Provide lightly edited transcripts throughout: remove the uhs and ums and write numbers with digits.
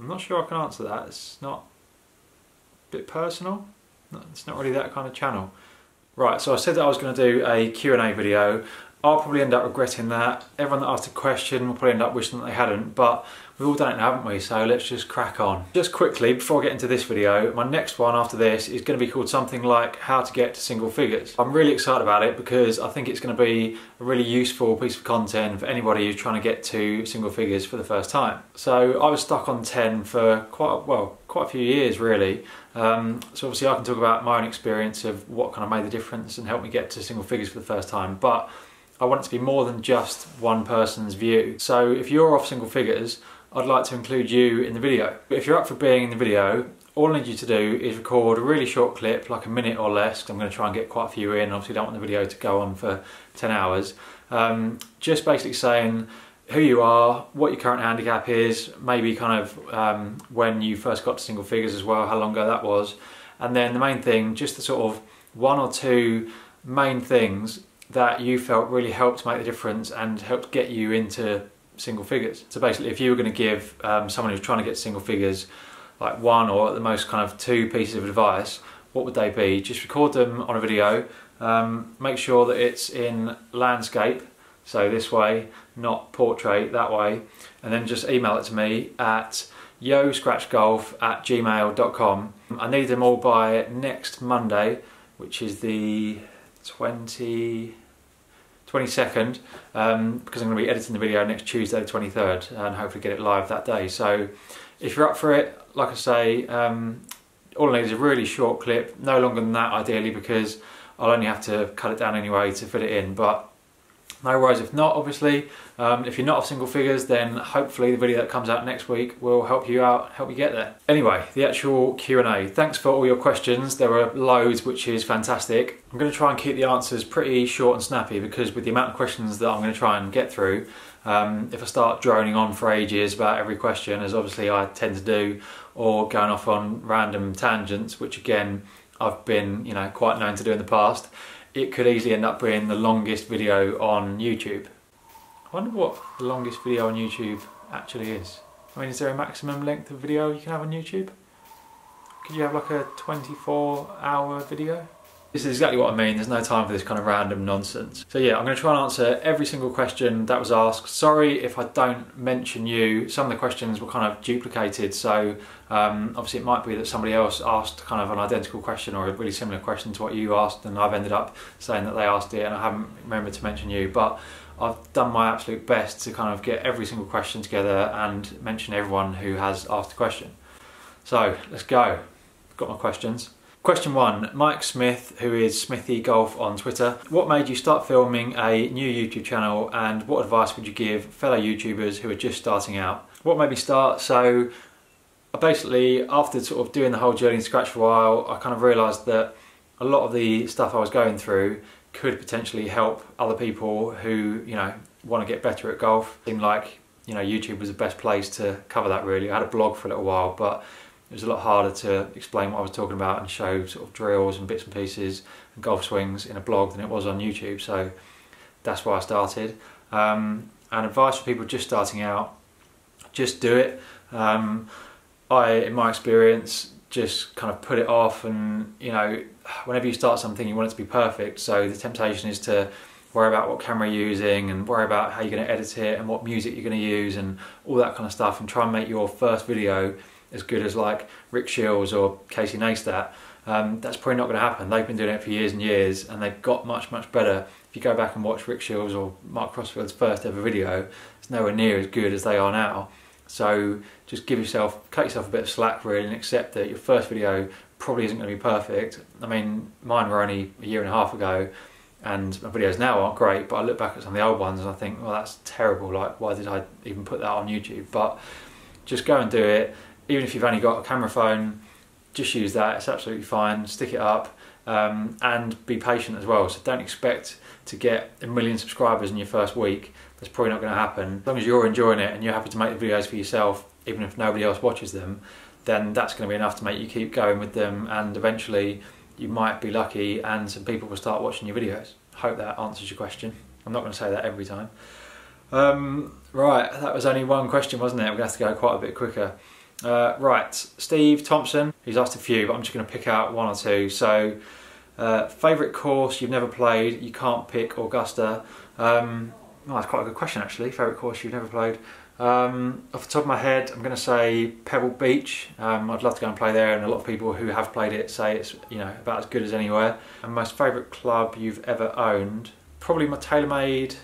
I'm not sure I can answer that. It's not a bit personal. It's not really that kind of channel. Right, so I said that I was going to do a Q&A video. I'll probably end up regretting that. Everyone that asked a question will probably end up wishing that they hadn't, but we've all done it, haven't we? So let's just crack on. Just quickly, before I get into this video, my next one after this is going to be called something like How to Get to Single Figures. I'm really excited about it because I think it's going to be a really useful piece of content for anybody who's trying to get to single figures for the first time. So I was stuck on 10 for quite a few years really. So obviously I can talk about my own experience of what kind of made the difference and helped me get to single figures for the first time, but I want it to be more than just one person's view. So if you're off single figures, I'd like to include you in the video. But if you're up for being in the video, all I need you to do is record a really short clip, like a minute or less, because I'm going to try and get quite a few in. Obviously I don't want the video to go on for 10 hours. Just basically saying who you are, what your current handicap is, maybe kind of when you first got to single figures as well, how long ago that was. And then the main thing, just the sort of one or two main things that you felt really helped make the difference and helped get you into single figures. So basically if you were going to give someone who's trying to get single figures like one or at the most kind of two pieces of advice, what would they be? Just record them on a video, make sure that it's in landscape, so this way, not portrait, that way, and then just email it to me at yoscratchgolf@gmail.com. I need them all by next Monday, which is the 22nd, because I'm going to be editing the video next Tuesday the 23rd and hopefully get it live that day. So if you're up for it, like I say, all I need is a really short clip, no longer than that ideally, because I'll only have to cut it down anyway to fit it in, but no worries if not, obviously. If you're not off single figures, then hopefully the video that comes out next week will help you out, help you get there. Anyway, the actual Q&A. Thanks for all your questions. There were loads, which is fantastic. I'm going to try and keep the answers pretty short and snappy because with the amount of questions that I'm going to try and get through, if I start droning on for ages about every question, as obviously I tend to do, or going off on random tangents, which again, I've been, quite known to do in the past, it could easily end up being the longest video on YouTube. I wonder what the longest video on YouTube actually is. I mean, is there a maximum length of video you can have on YouTube? Could you have like a 24-hour video? This is exactly what I mean, there's no time for this kind of random nonsense. So yeah, I'm going to try and answer every single question that was asked. Sorry if I don't mention you, some of the questions were kind of duplicated, so obviously it might be that somebody else asked kind of an identical question or a really similar question to what you asked, and I've ended up saying that they asked it and I haven't remembered to mention you, but I've done my absolute best to kind of get every single question together and mention everyone who has asked a question. So let's go, got my questions. Question 1, Mike Smith, who is Smithy Golf on Twitter. What made you start filming a new YouTube channel and what advice would you give fellow YouTubers who are just starting out? What made me start? So basically after sort of doing the whole journey to scratch for a while, I kind of realised that a lot of the stuff I was going through could potentially help other people who, want to get better at golf. It seemed like, YouTube was the best place to cover that really. I had a blog for a little while, but it was a lot harder to explain what I was talking about and show sort of drills and bits and pieces and golf swings in a blog than it was on YouTube, so that's why I started. And advice for people just starting out, just do it. In my experience, just kind of put it off, and whenever you start something you want it to be perfect, so the temptation is to worry about what camera you're using and worry about how you're going to edit it and what music you're going to use and all that kind of stuff, and try and make your first video as good as like Rick Shields or Casey Neistat. That's probably not going to happen. They've been doing it for years and years and they've got much better. If you go back and watch Rick Shields or Mark Crossfield's first ever video, it's nowhere near as good as they are now. So just cut yourself a bit of slack really, and accept that your first video probably isn't going to be perfect. I mean, mine were only a year and a half ago and my videos now aren't great, but I look back at some of the old ones and I think, well, that's terrible, like why did I even put that on YouTube? But just go and do it. Even if you've only got a camera phone, just use that, it's absolutely fine, stick it up, and be patient as well. So don't expect to get 1 million subscribers in your first week, that's probably not going to happen. As long as you're enjoying it and you're happy to make the videos for yourself, even if nobody else watches them, then that's going to be enough to make you keep going with them, and eventually you might be lucky and some people will start watching your videos. Hope that answers your question. I'm not going to say that every time. Right, that was only one question, wasn't it? We're going to have to go quite a bit quicker. Right, Steve Thompson, he's asked a few, but I'm just going to pick out one or two. So, favourite course you've never played? You can't pick Augusta. Oh, that's quite a good question actually. Favourite course you've never played? Off the top of my head, I'm going to say Pebble Beach. I'd love to go and play there, and a lot of people who have played it say it's, you know, about as good as anywhere. And most favourite club you've ever owned? Probably my TaylorMade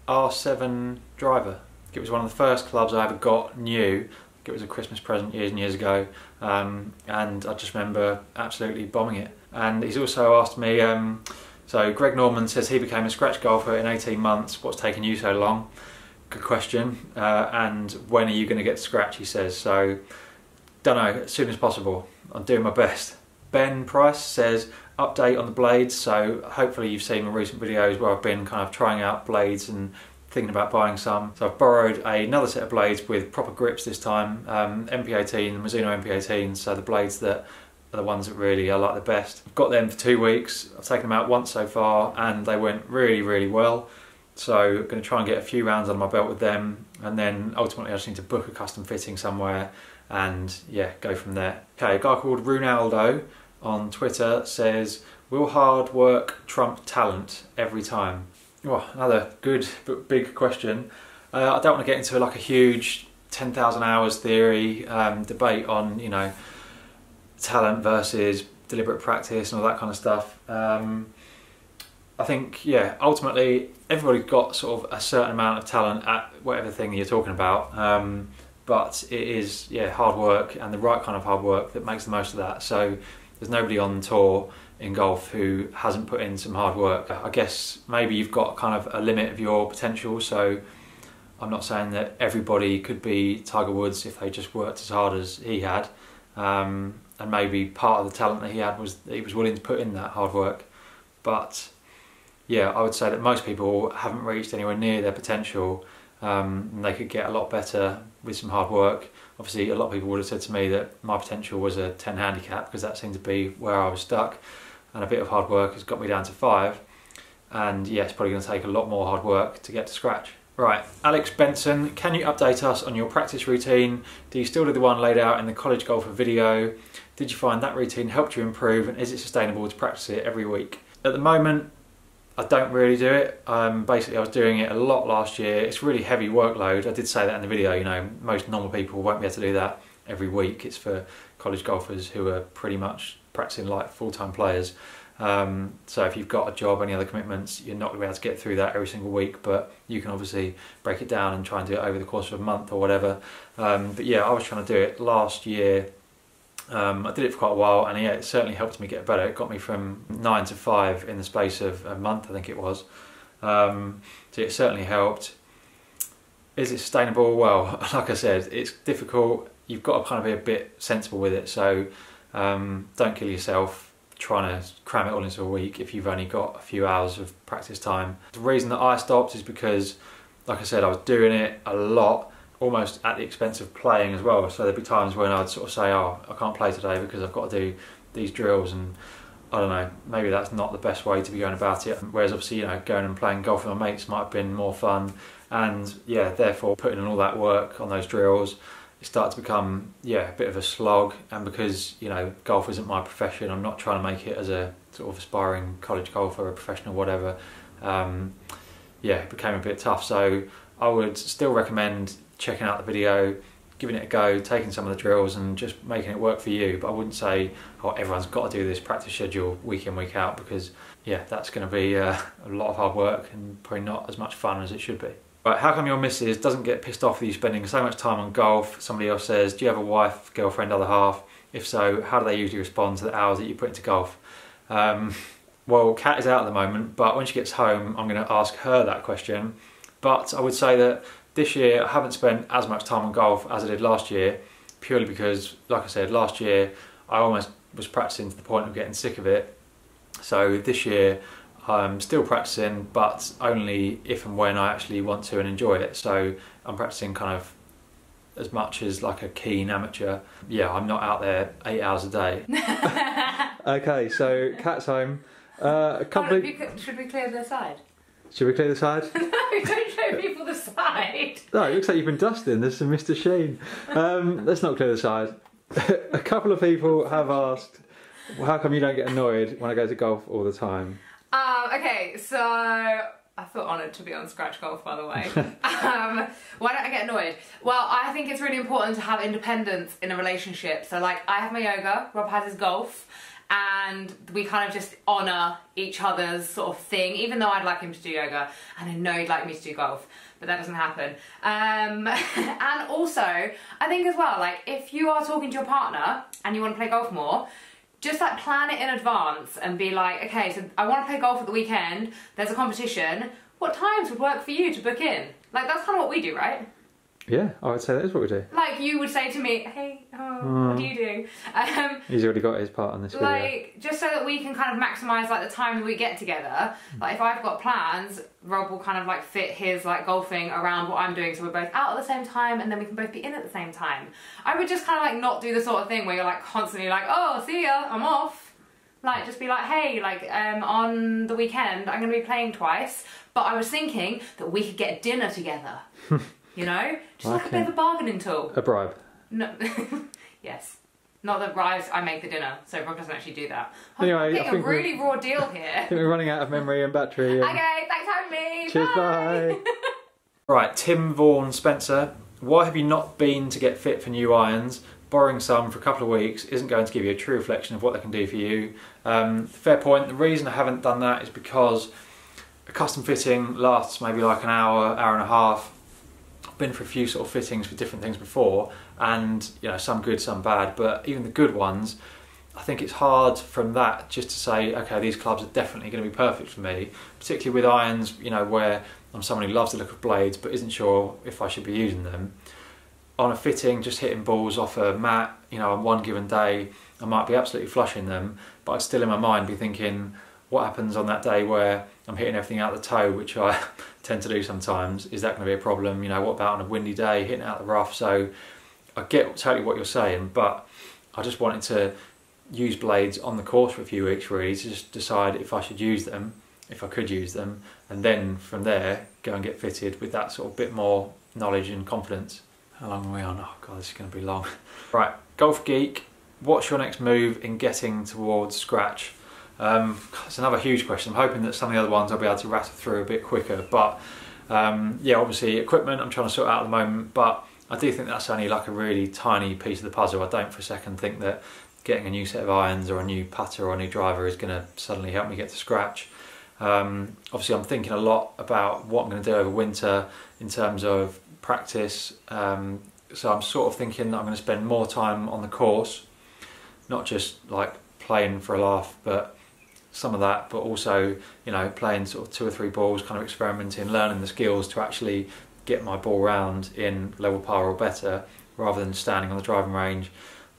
R7 driver. It was one of the first clubs I ever got new. It was a Christmas present years and years ago, and I just remember absolutely bombing it. And he's also asked me, so Greg Norman says he became a scratch golfer in 18 months. What's taken you so long? Good question. And when are you going to get to scratch, he says. So, don't know, as soon as possible. I'm doing my best. Ben Price says, update on the blades. So hopefully you've seen my recent videos where I've been kind of trying out blades and thinking about buying some. So I've borrowed another set of blades with proper grips this time, MP18, Mizuno MP18, so the blades that are the ones that really I like the best. I've got them for 2 weeks, I've taken them out once so far and they went really, really well. So I'm going to try and get a few rounds under my belt with them, and then ultimately I just need to book a custom fitting somewhere and yeah, go from there. Okay, a guy called Ronaldo on Twitter says, will hard work trump talent every time? Well, another good but big question. I don't want to get into like a huge 10,000 hours theory debate on, you know, talent versus deliberate practice and all that kind of stuff. I think, yeah, ultimately everybody's got sort of a certain amount of talent at whatever thing you're talking about, but it is, yeah, hard work and the right kind of hard work that makes the most of that. So there's nobody on tour in golf who hasn't put in some hard work. I guess maybe you've got kind of a limit of your potential, so I'm not saying that everybody could be Tiger Woods if they just worked as hard as he had, and maybe part of the talent that he had was that he was willing to put in that hard work. But yeah, I would say that most people haven't reached anywhere near their potential, and they could get a lot better with some hard work. Obviously a lot of people would have said to me that my potential was a 10 handicap because that seemed to be where I was stuck, and a bit of hard work has got me down to 5, and yeah, it's probably going to take a lot more hard work to get to scratch. Right, Alex Benson, can you update us on your practice routine? Do you still do the one laid out in the college golfer video? Did you find that routine helped you improve, and is it sustainable to practice it every week? At the moment, I don't really do it. Basically I was doing it a lot last year. It's really heavy workload. I did say that in the video, you know, most normal people won't be able to do that every week. It's for college golfers who are pretty much practicing like full-time players. So if you've got a job, any other commitments, you're not going to be able to get through that every single week, but you can obviously break it down and try and do it over the course of a month or whatever. But yeah, I was trying to do it last year. I did it for quite a while, and yeah, it certainly helped me get better. It got me from 9 to 5 in the space of a month, I think it was. So it certainly helped. Is it sustainable? Well, like I said, it's difficult. You've got to kind of be a bit sensible with it. So don't kill yourself trying to cram it all into a week if you've only got a few hours of practice time. The reason that I stopped is because, like I said, I was doing it a lot, almost at the expense of playing as well. So there'd be times when I'd sort of say, oh, I can't play today because I've got to do these drills, and I don't know, maybe that's not the best way to be going about it. Whereas obviously, you know, going and playing golf with my mates might have been more fun, and yeah, therefore putting in all that work on those drills, it started to become, yeah, a bit of a slog. And because, you know, golf isn't my profession, I'm not trying to make it as a sort of aspiring college golfer or a professional whatever, yeah, it became a bit tough. So I would still recommend checking out the video, giving it a go, taking some of the drills and just making it work for you. But I wouldn't say, oh, everyone's got to do this practice schedule week in, week out, because yeah, that's going to be a lot of hard work and probably not as much fun as it should be. Right, how come your missus doesn't get pissed off with you spending so much time on golf? Somebody else says, do you have a wife, girlfriend, other half? If so, how do they usually respond to the hours that you put into golf? Well, Kat is out at the moment, but when she gets home, I'm going to ask her that question. But I would say that this year I haven't spent as much time on golf as I did last year, purely because, like I said, last year I almost was practicing to the point of getting sick of it. So this year I'm still practicing, but only if and when I actually want to and enjoy it. So I'm practicing kind of as much as like a keen amateur. Yeah, I'm not out there 8 hours a day. Okay, so Kat's home. Should we clear the side? Should we clear the side? No, don't show people the side. No, it looks like you've been dusting. There's some Mr. Sheen. Let's not clear the side. A couple of people have asked, well, how come you don't get annoyed when I go to golf all the time? Okay, so I feel honoured to be on Scratch Golf, by the way. Why don't I get annoyed? Well, I think it's really important to have independence in a relationship. So like, I have my yoga, Rob has his golf, and we kind of just honour each other's sort of thing, even though I'd like him to do yoga, and I know he'd like me to do golf, but that doesn't happen. And also, I think as well, like, if you are talking to your partner and you want to play golf more, just like plan it in advance and be like, okay, so I want to play golf at the weekend, there's a competition, what times would work for you to book in? Like, that's kind of what we do, right? Yeah, I would say that is what we do. Like, you would say to me, hey, what do you do? He's already got his part on this video. Like, just so that we can kind of maximise like the time that we get together. Like, if I've got plans, Rob will kind of like fit his like golfing around what I'm doing, so we're both out at the same time and then we can both be in at the same time. I would just kind of like not do the sort of thing where you're like constantly like, oh, see ya, I'm off. Like, just be like, hey, like, on the weekend I'm going to be playing twice, but I was thinking that we could get dinner together. You know? Just like a bit of a bargaining tool. A bribe. No. Yes. Not that I make the dinner, so Rob doesn't actually do that. Anyway, I'm getting a really raw deal here. I think we're running out of memory and battery. Okay, thanks for having me. Cheers, bye. Bye. Right, Tim Vaughan Spencer. Why have you not been to get fit for new irons? Borrowing some for a couple of weeks isn't going to give you a true reflection of what they can do for you. Fair point. The reason I haven't done that is because a custom fitting lasts maybe like an hour, hour and a half. Been for a few sort of fittings for different things before, and you know, some good, some bad, but even the good ones, I think it's hard from that just to say, okay, these clubs are definitely going to be perfect for me, particularly with irons, you know, where I'm someone who loves the look of blades but isn't sure if I should be using them. On a fitting, just hitting balls off a mat, you know, on one given day, I might be absolutely flushing them, but I'd still in my mind be thinking, what happens on that day where I'm hitting everything out the toe, which I tend to do sometimes? Is that going to be a problem? You know, what about on a windy day, hitting out the rough? So I get totally what you're saying, but I just wanted to use blades on the course for a few weeks really to just decide if I should use them, if I could use them, and then from there go and get fitted with that sort of bit more knowledge and confidence. How long are we on? Oh god, this is going to be long. Right, Golf Geek, what's your next move in getting towards scratch? It's another huge question. I'm hoping that some of the other ones I'll be able to rattle through a bit quicker, but yeah, obviously equipment I'm trying to sort out at the moment, but I do think that's only like a really tiny piece of the puzzle. I don't for a second think that getting a new set of irons or a new putter or a new driver is going to suddenly help me get to scratch. Obviously I'm thinking a lot about what I'm going to do over winter in terms of practice, so I'm sort of thinking that I'm going to spend more time on the course, not just like playing for a laugh, but some of that, but also, you know, playing sort of 2 or 3 balls, kind of experimenting, learning the skills to actually get my ball round in level par or better, rather than standing on the driving range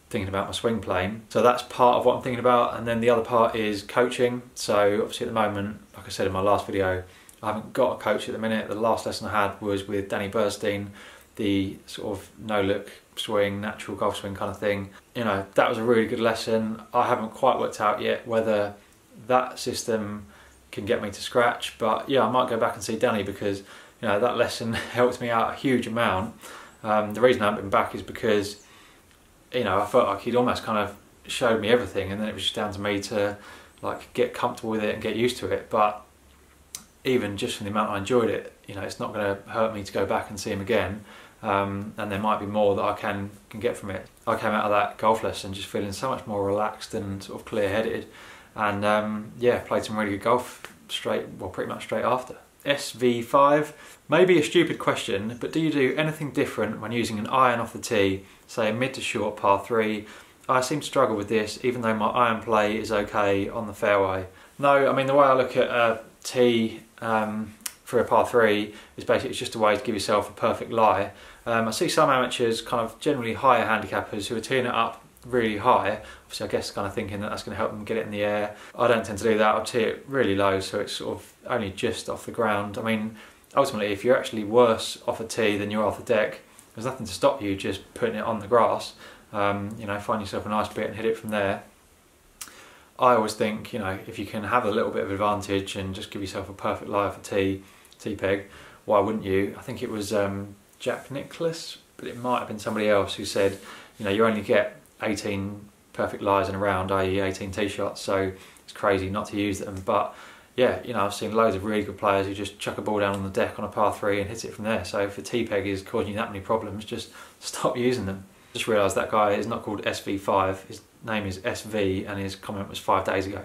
thinking about my swing plane. So that's part of what I'm thinking about, and then the other part is coaching. So obviously at the moment, like I said in my last video, I haven't got a coach at the minute. The last lesson I had was with Danny Burstein, the sort of no-look swing, natural golf swing kind of thing. You know, that was a really good lesson. I haven't quite worked out yet whether that system can get me to scratch, but yeah, I might go back and see Danny because, you know, that lesson helped me out a huge amount. The reason I haven't been back is because, you know, I felt like he'd almost kind of showed me everything, and then it was just down to me to like get comfortable with it and get used to it. But even just from the amount I enjoyed it, you know, it's not going to hurt me to go back and see him again. And there might be more that I can get from it. I came out of that golf lesson just feeling so much more relaxed and sort of clear-headed, and yeah, played some really good golf pretty much straight after. SV5, maybe a stupid question, but do you do anything different when using an iron off the tee, say a mid to short par 3? I seem to struggle with this, even though my iron play is okay on the fairway. No, I mean, the way I look at a tee for a par 3 is basically it's just a way to give yourself a perfect lie. I see some amateurs, kind of generally higher handicappers, who are teeing it up really high. Obviously I guess kind of thinking that that's going to help them get it in the air. I don't tend to do that. I'll tee it really low so it's sort of only just off the ground. I mean, ultimately if you're actually worse off a tee than you're off the deck, there's nothing to stop you just putting it on the grass. You know, find yourself a nice bit and hit it from there. I always think, you know, if you can have a little bit of advantage and just give yourself a perfect lie for T-peg, why wouldn't you? I think it was Jack Nicklaus, but it might have been somebody else who said, you know, you only get 18 perfect lies in a round, i.e. 18 tee shots, so it's crazy not to use them. But yeah, you know, I've seen loads of really good players who just chuck a ball down on the deck on a par 3 and hit it from there. So if a T-peg is causing you that many problems, just stop using them. Just realised that guy is not called SV5, his name is SV, and his comment was 5 days ago.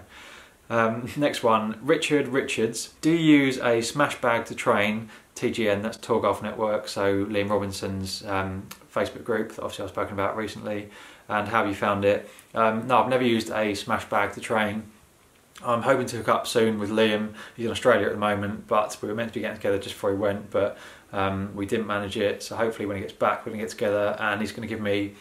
Next one, Richard Richards. Do you use a smash bag to train? TGN, that's Tour Golf Network, so Liam Robinson's Facebook group that obviously I've spoken about recently. And how have you found it? No, I've never used a smash bag to train. I'm hoping to hook up soon with Liam. He's in Australia at the moment, but we were meant to be getting together just before he went, but we didn't manage it. So hopefully when he gets back, we're going to get together and he's going to give me,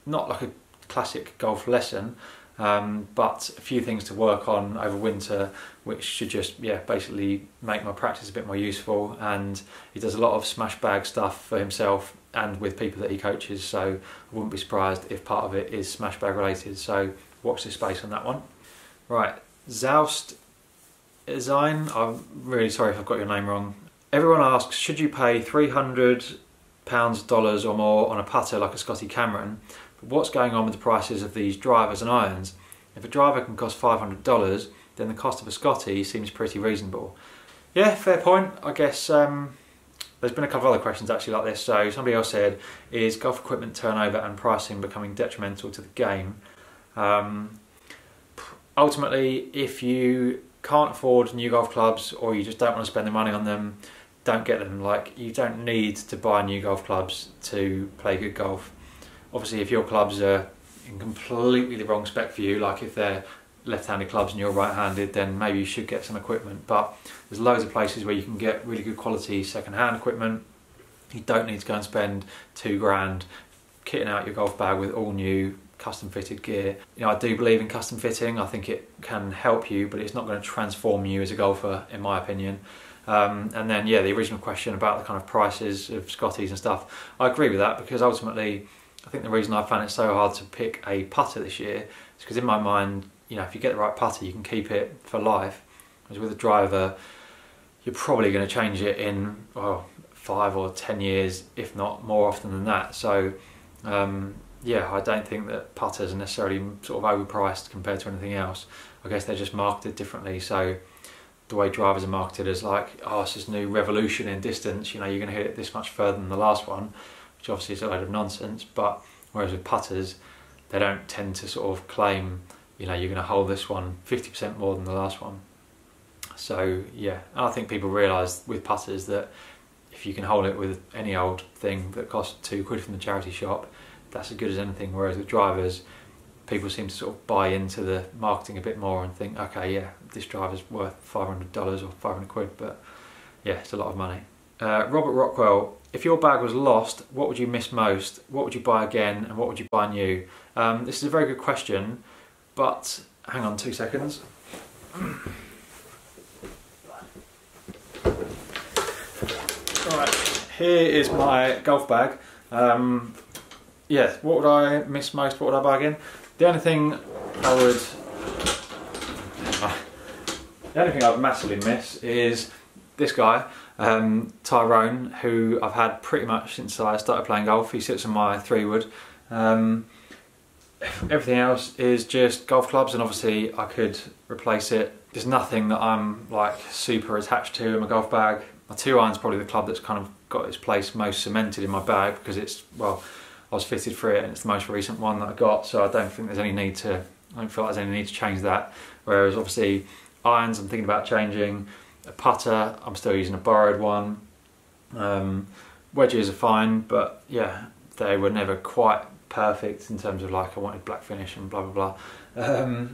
not like a classic golf lesson, but a few things to work on over winter, which should just, yeah, basically make my practice a bit more useful. And he does a lot of smash bag stuff for himself and with people that he coaches, so I wouldn't be surprised if part of it is smash bag related. So watch this space on that one. Right. Zoust Izine, I'm really sorry if I've got your name wrong. Everyone asks, should you pay £300, dollars or more on a putter like a Scotty Cameron? But what's going on with the prices of these drivers and irons? If a driver can cost $500, then the cost of a Scotty seems pretty reasonable. Yeah, fair point. I guess there's been a couple of other questions actually like this. So somebody else said, is golf equipment turnover and pricing becoming detrimental to the game? Ultimately, if you can't afford new golf clubs or you just don't want to spend the money on them, don't get them. Like, you don't need to buy new golf clubs to play good golf. Obviously, if your clubs are in completely the wrong spec for you, like if they're left-handed clubs and you're right-handed, then maybe you should get some equipment. But there's loads of places where you can get really good quality second-hand equipment. You don't need to go and spend $2 kitting out your golf bag with all new custom fitted gear. You know, I do believe in custom fitting. I think it can help you, but it's not going to transform you as a golfer, in my opinion. And then, yeah, the original question about the kind of prices of Scotties and stuff, I agree with that, because ultimately I think the reason I found it so hard to pick a putter this year is because in my mind, you know, if you get the right putter, you can keep it for life. Whereas with a driver, you're probably going to change it in, well, 5 or 10 years, if not more often than that. So yeah, I don't think that putters are necessarily sort of overpriced compared to anything else. I guess they're just marketed differently. So the way drivers are marketed as like, oh, it's this new revolution in distance, you know, you're going to hit it this much further than the last one, which obviously is a load of nonsense. But whereas with putters, they don't tend to sort of claim, you know, you're going to hold this one 50% more than the last one. So yeah, I think people realise with putters that if you can hold it with any old thing that costs £2 from the charity shop, that's as good as anything. Whereas with drivers, people seem to sort of buy into the marketing a bit more and think, okay, yeah, this driver's worth $500 or £500, but yeah, it's a lot of money. Robert Rockwell, if your bag was lost, what would you miss most? What would you buy again, and what would you buy new? This is a very good question, but hang on 2 seconds. Right, here is my golf bag. Yeah, what would I miss most? What would I buy again? The only thing I would massively miss is this guy, Tyrone, who I've had pretty much since I started playing golf. He sits on my 3-wood. Everything else is just golf clubs, and obviously I could replace it. There's nothing that I'm like super attached to in my golf bag. My 2-iron's probably the club that's kind of got its place most cemented in my bag, because it's, well, I was fitted for it and it's the most recent one that I got, so I don't think there's any need to, I don't feel like there's any need to change that. Whereas obviously irons I'm thinking about changing, a putter I'm still using a borrowed one, wedges are fine, but yeah, they were never quite perfect in terms of like I wanted black finish and blah blah blah.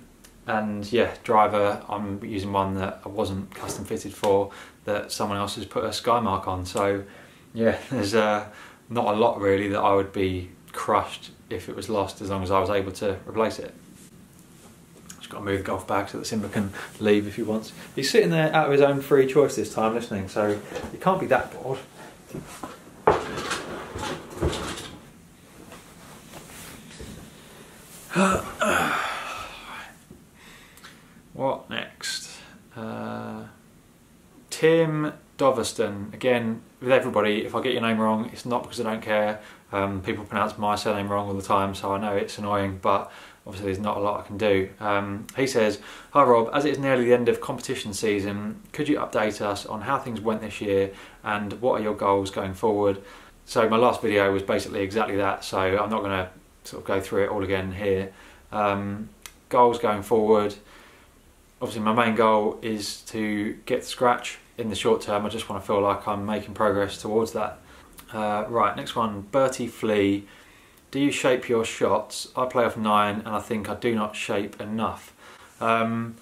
And yeah, driver, I'm using one that I wasn't custom fitted for, that someone else has put a sky mark on. So yeah, there's not a lot really that I would be crushed if it was lost, as long as I was able to replace it. Just got to move the golf bag so that Simba can leave if he wants. He's sitting there out of his own free choice this time listening, so he can't be that bored. What next? Tim Doverston. Again, with everybody, if I get your name wrong, it's not because I don't care. People pronounce my surname wrong all the time, so I know it's annoying, but obviously there's not a lot I can do. He says, "Hi Rob, as it is nearly the end of competition season, could you update us on how things went this year and what are your goals going forward?" So my last video was basically exactly that, so I'm not going to sort of go through it all again here. Goals going forward. Obviously my main goal is to get to scratch. In the short term, I just want to feel like I'm making progress towards that. Right, next one, Bertie Flea. Do you shape your shots? I play off 9 and I think I do not shape enough. I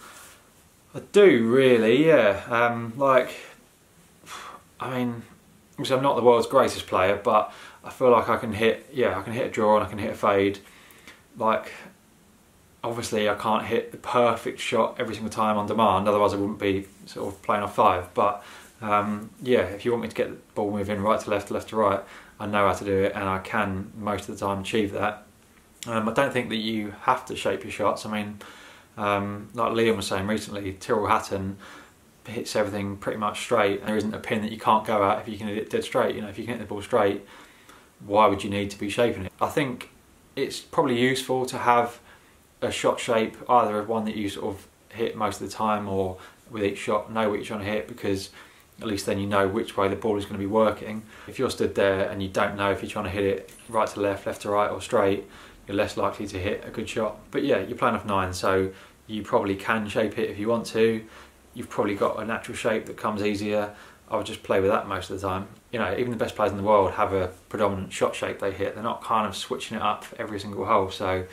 do really, yeah. Like, I mean, obviously I'm not the world's greatest player, but I feel like I can hit, I can hit a draw and I can hit a fade. Like, obviously I can't hit the perfect shot every single time on demand, otherwise I wouldn't be sort of playing off 5. But yeah, if you want me to get the ball moving right to left to right, I know how to do it and I can most of the time achieve that. I don't think that you have to shape your shots. I mean, like Liam was saying recently, Tyrrell Hatton hits everything pretty much straight. There isn't a pin that you can't go at if you can hit it dead straight. You know, if you can hit the ball straight, why would you need to be shaping it? I think it's probably useful to have a shot shape, either one that you sort of hit most of the time, or with each shot know what you're trying to hit, because at least then you know which way the ball is going to be working. If you're stood there and you don't know if you're trying to hit it right to left, left to right or straight, you're less likely to hit a good shot. But yeah, you're playing off 9, so you probably can shape it if you want to. You've probably got a natural shape that comes easier. I would just play with that most of the time. You know, even the best players in the world have a predominant shot shape they hit. They're not kind of switching it up for every single hole, so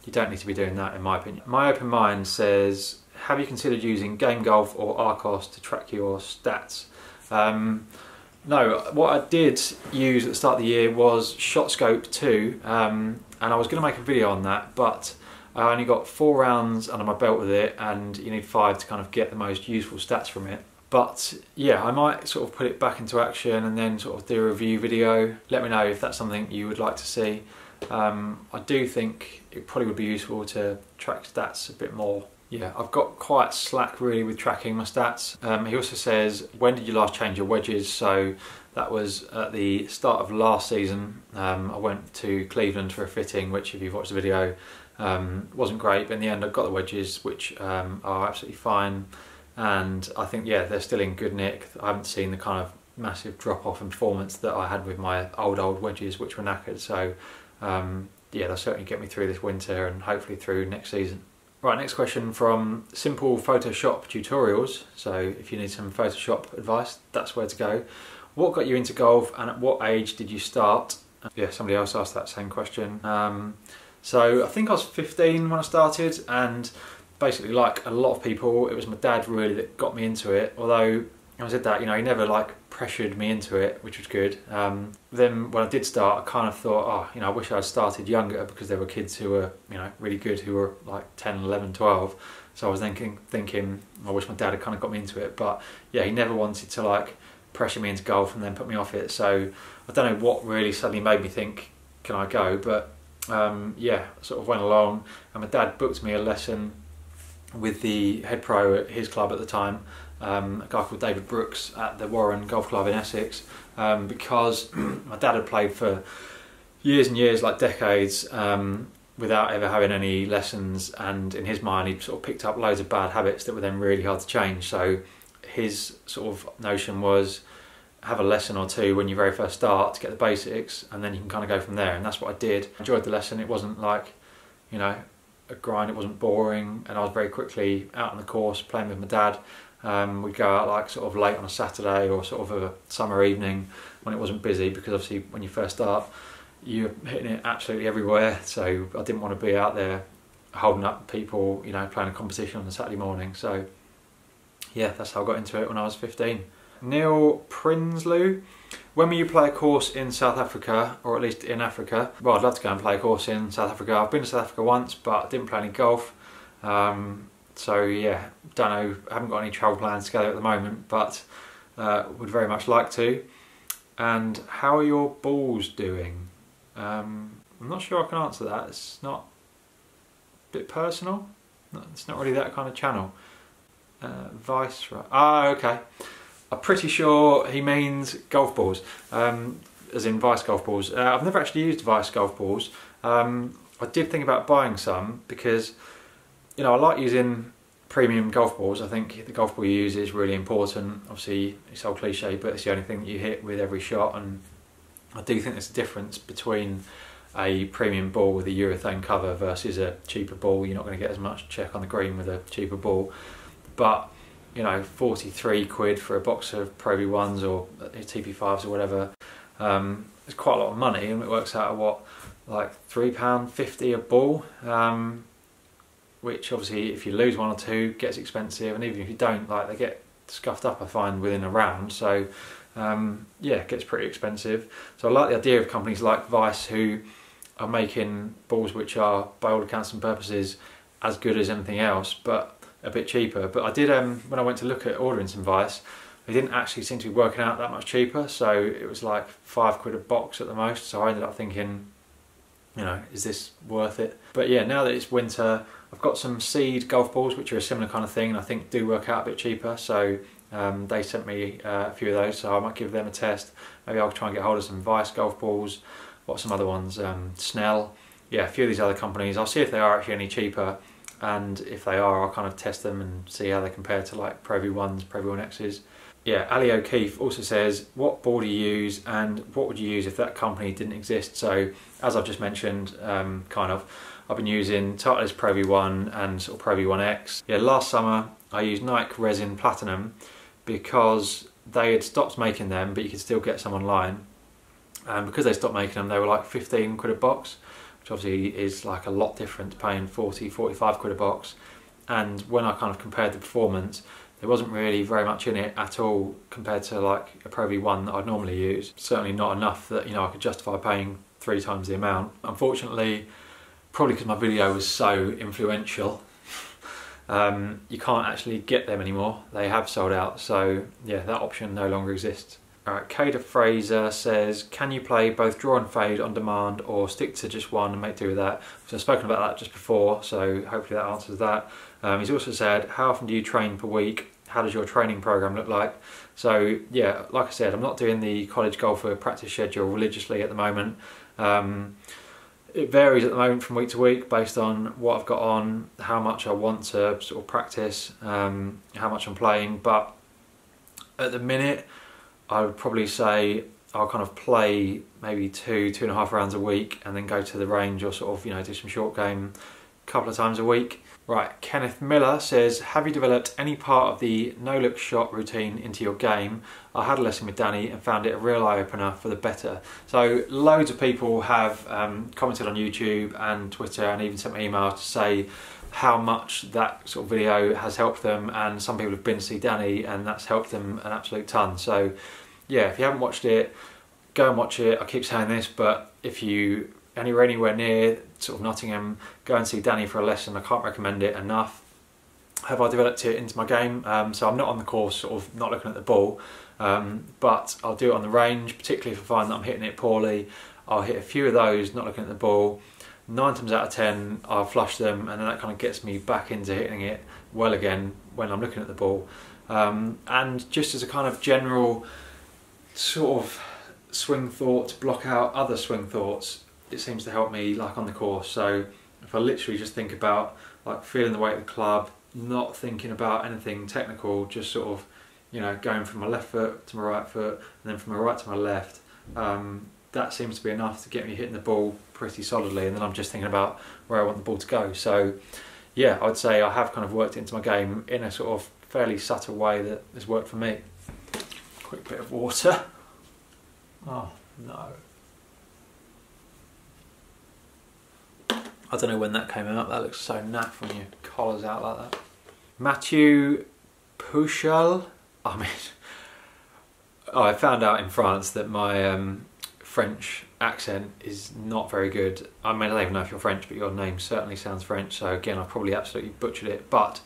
you don't need to be doing that, in my opinion. My open mind says, have you considered using Game Golf or Arcos to track your stats? No, what I did use at the start of the year was ShotScope 2, and I was going to make a video on that, but I only got 4 rounds under my belt with it, and you need 5 to kind of get the most useful stats from it. But yeah, I might sort of put it back into action and then sort of do a review video. Let me know if that's something you would like to see. I do think it probably would be useful to track stats a bit more. Yeah, I've got quite slack really with tracking my stats. He also says, when did you last change your wedges? So that was at the start of last season. I went to Cleveland for a fitting, which if you've watched the video, wasn't great, but in the end I got the wedges, which are absolutely fine. And I think, yeah, they're still in good nick. I haven't seen the kind of massive drop off in performance that I had with my old wedges, which were knackered. So yeah, they'll certainly get me through this winter and hopefully through next season. Right, next question from Simple Photoshop Tutorials. So if you need some Photoshop advice, that's where to go. What got you into golf and at what age did you start? Yeah, somebody else asked that same question. So I think I was 15 when I started, and basically, like a lot of people, it was my dad really that got me into it. Although I said that, you know, he never like pressured me into it, which was good. Then when I did start, I kind of thought, oh, you know, I wish I'd started younger, because there were kids who were, you know, really good who were like 10, 11, 12. So I was thinking, I wish my dad had kind of got me into it. But yeah, he never wanted to like pressure me into golf and then put me off it. So I don't know what really suddenly made me think, can I go? But yeah, I sort of went along, and my dad booked me a lesson with the head pro at his club at the time, a guy called David Brooks at the Warren Golf Club in Essex, because my dad had played for years and years, like decades, without ever having any lessons, and in his mind he'd sort of picked up loads of bad habits that were then really hard to change. So his sort of notion was, have a lesson or two when you very first start to get the basics, and then you can kind of go from there. And that's what I did. I enjoyed the lesson. It wasn't like, you know, a grind, it wasn't boring, and I was very quickly out on the course playing with my dad. We'd go out like sort of late on a Saturday or sort of a summer evening when it wasn't busy, because obviously when you first start you're hitting it absolutely everywhere, so I didn't want to be out there holding up people, you know, playing a competition on a Saturday morning. So yeah, that's how I got into it when I was 15. Neil Prinsloo, when will you play a course in South Africa, or at least in Africa? Well, I'd love to go and play a course in South Africa. I've been to South Africa once, but I didn't play any golf. So yeah, don't know, I haven't got any travel plans together at the moment, but would very much like to. And how are your balls doing? I'm not sure I can answer that. It's not a bit personal. It's not really that kind of channel. Vice, right? Ah, okay. I'm pretty sure he means golf balls, as in Vice golf balls. I've never actually used Vice golf balls. I did think about buying some because, you know, I like using premium golf balls. I think the golf ball you use is really important. Obviously, it's old cliche, but it's the only thing that you hit with every shot, and I do think there's a difference between a premium ball with a urethane cover versus a cheaper ball. You're not going to get as much check on the green with a cheaper ball, but you know, 43 quid for a box of Pro V1s or TP5s or whatever, it's quite a lot of money, and it works out at what, like £3.50 a ball, which obviously if you lose one or two gets expensive, and even if you don't, like, they get scuffed up, I find, within a round. So yeah, it gets pretty expensive. So I like the idea of companies like Vice who are making balls which are, by all accounts and purposes, as good as anything else, but a bit cheaper. But I did, when I went to look at ordering some Vice, they didn't actually seem to be working out that much cheaper, so it was like £5 a box at the most. So I ended up thinking, you know, is this worth it? But yeah, now that it's winter, I've got some Seed golf balls which are a similar kind of thing, and I think do work out a bit cheaper. So they sent me a few of those, so I might give them a test. Maybe I'll try and get hold of some Vice golf balls. What some other ones? Snell. Yeah, a few of these other companies. I'll see if they are actually any cheaper, and if they are, I'll kind of test them and see how they compare to like Pro V1s, Pro V1Xs. Yeah, Ali O'Keefe also says, what ball do you use and what would you use if that company didn't exist? So, as I've just mentioned, I've been using Titleist Pro V1 and sort of Pro V1X. Yeah, last summer I used Nike Resin Platinum because they had stopped making them, but you could still get some online. And because they stopped making them, they were like 15 quid a box, which obviously is like a lot different to paying 40, 45 quid a box. And when I kind of compared the performance, there wasn't really very much in it at all compared to like a Pro V1 that I'd normally use. Certainly not enough that, you know, I could justify paying 3 times the amount. Unfortunately, probably because my video was so influential, you can't actually get them anymore. They have sold out, so yeah, that option no longer exists. Alright, Cada Fraser says, can you play both draw and fade on demand or stick to just one and make do with that? So I've spoken about that just before, so hopefully that answers that. He's also said, how often do you train per week? How does your training program look like? So yeah, like I said, I'm not doing the college golfer practice schedule religiously at the moment. It varies at the moment from week to week based on what I've got on, how much I want to sort of practice, how much I'm playing. But at the minute, I would probably say I'll kind of play maybe 2.5 rounds a week and then go to the range or sort of, you know, do some short game a couple of times a week. Right, Kenneth Miller says, have you developed any part of the no-look shot routine into your game? I had a lesson with Danny and found it a real eye-opener for the better. So loads of people have commented on YouTube and Twitter and even sent me emails to say how much that sort of video has helped them, and some people have been to see Danny and that's helped them an absolute ton. So yeah, if you haven't watched it, go and watch it. I keep saying this, but if you anywhere near sort of Nottingham, go and see Danny for a lesson. I can't recommend it enough. Have I developed it into my game? So I'm not on the course, sort of not looking at the ball, but I'll do it on the range, particularly if I find that I'm hitting it poorly. I'll hit a few of those, not looking at the ball. 9 times out of 10, I'll flush them, and then that kind of gets me back into hitting it well again when I'm looking at the ball. And just as a kind of general sort of swing thought to block out other swing thoughts, it seems to help me like on the course. So if I literally just think about like feeling the weight of the club, not thinking about anything technical, just sort of, you know, going from my left foot to my right foot and then from my right to my left, that seems to be enough to get me hitting the ball pretty solidly, and then I'm just thinking about where I want the ball to go. So yeah, I'd say I have kind of worked it into my game in a sort of fairly subtle way that has worked for me. Quick bit of water. Oh no. I don't know when that came out. That looks so naff when your collar's out like that. Mathieu Pouchel. I mean, I found out in France that my French accent is not very good. I mean, I don't even know if you're French, but your name certainly sounds French. So again, I've probably absolutely butchered it, but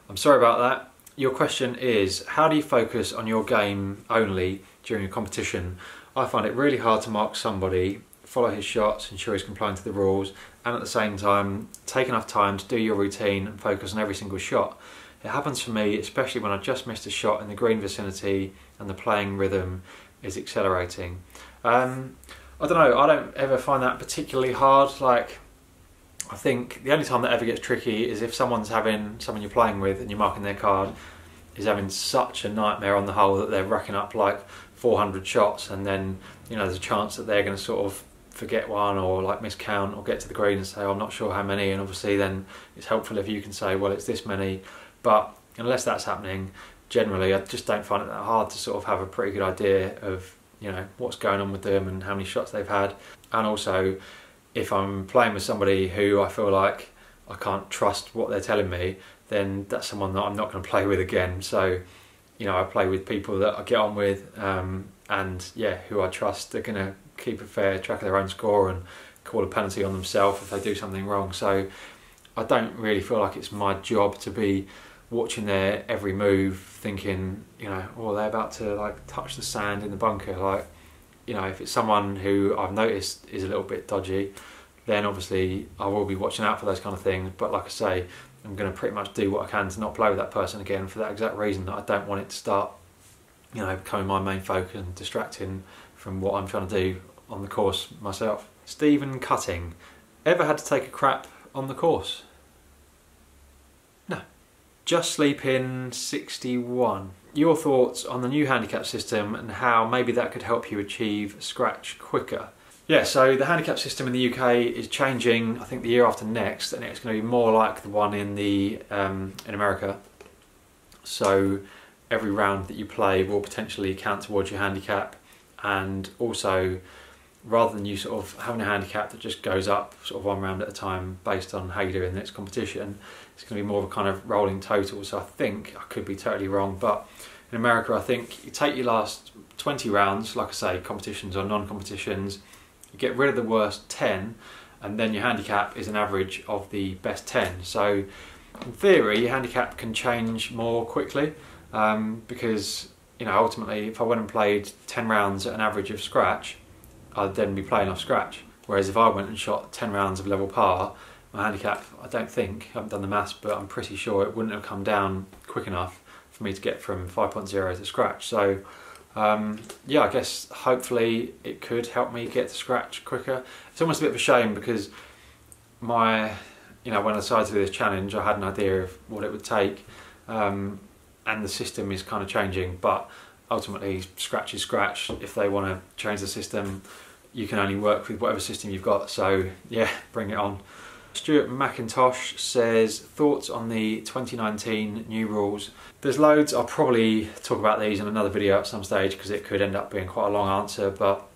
I'm sorry about that. Your question is, how do you focus on your game only during a competition? I find it really hard to mark somebody, follow his shots, ensure he's complying to the rules, and at the same time take enough time to do your routine and focus on every single shot. It happens for me, especially when I just missed a shot in the green vicinity and the playing rhythm is accelerating. I don't know, I don't ever find that particularly hard. Like, I think the only time that ever gets tricky is if someone you're playing with and you're marking their card is having such a nightmare on the hole that they're racking up like 400 shots, and then, you know, there's a chance that they're going to sort of forget one or like miscount or get to the green and say, oh, I'm not sure how many, and obviously then it's helpful if you can say, well, it's this many. But unless that's happening, generally I just don't find it that hard to sort of have a pretty good idea of, you know, what's going on with them and how many shots they've had. And also, if I'm playing with somebody who I feel like I can't trust what they're telling me, then that's someone that I'm not going to play with again. So, you know, I play with people that I get on with, and yeah, who I trust are going to keep a fair track of their own score and call a penalty on themselves if they do something wrong. So I don't really feel like it's my job to be watching their every move thinking, you know, oh, they're about to like touch the sand in the bunker. Like, you know, if it's someone who I've noticed is a little bit dodgy, then obviously I will be watching out for those kind of things. But like I say, I'm going to pretty much do what I can to not play with that person again, for that exact reason, that I don't want it to start, you know, becoming my main focus and distracting from what I'm trying to do on the course myself. Stephen Cutting: ever had to take a crap on the course? No. Just Sleep In 61: your thoughts on the new handicap system and how maybe that could help you achieve scratch quicker? Yeah, so the handicap system in the UK is changing, I think, the year after next, and it's going to be more like the one in in America. So every round that you play will potentially count towards your handicap, and also, rather than you sort of having a handicap that just goes up sort of one round at a time based on how you do in the next competition, it's going to be more of a kind of rolling total. So I think, I could be totally wrong, but in America I think you take your last 20 rounds, like I say, competitions or non-competitions, you get rid of the worst 10, and then your handicap is an average of the best 10. So in theory your handicap can change more quickly, because, you know, ultimately if I went and played 10 rounds at an average of scratch, I'd then be playing off scratch. Whereas if I went and shot 10 rounds of level par, my handicap, I don't think, I haven't done the maths, but I'm pretty sure it wouldn't have come down quick enough for me to get from 5.0 to scratch. So yeah, I guess hopefully it could help me get to scratch quicker. It's almost a bit of a shame because you know, when I decided to do this challenge, I had an idea of what it would take, and the system is kind of changing, but ultimately scratch is scratch. If they want to change the system, you can only work with whatever system you've got, so yeah, bring it on. Stuart McIntosh says, thoughts on the 2019 new rules? There's loads. I'll probably talk about these in another video at some stage because it could end up being quite a long answer, but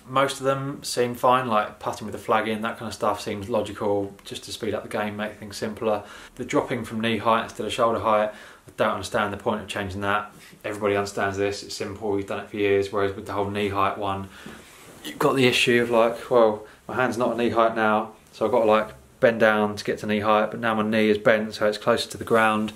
most of them seem fine. Like putting with the flag in, that kind of stuff seems logical, just to speed up the game, make things simpler. The dropping from knee height instead of shoulder height, I don't understand the point of changing that. Everybody understands this, it's simple, we've done it for years, whereas with the whole knee height one, you've got the issue of like, well, my hand's not at knee height now, so I've got to like bend down to get to knee height, but now my knee is bent so it's closer to the ground.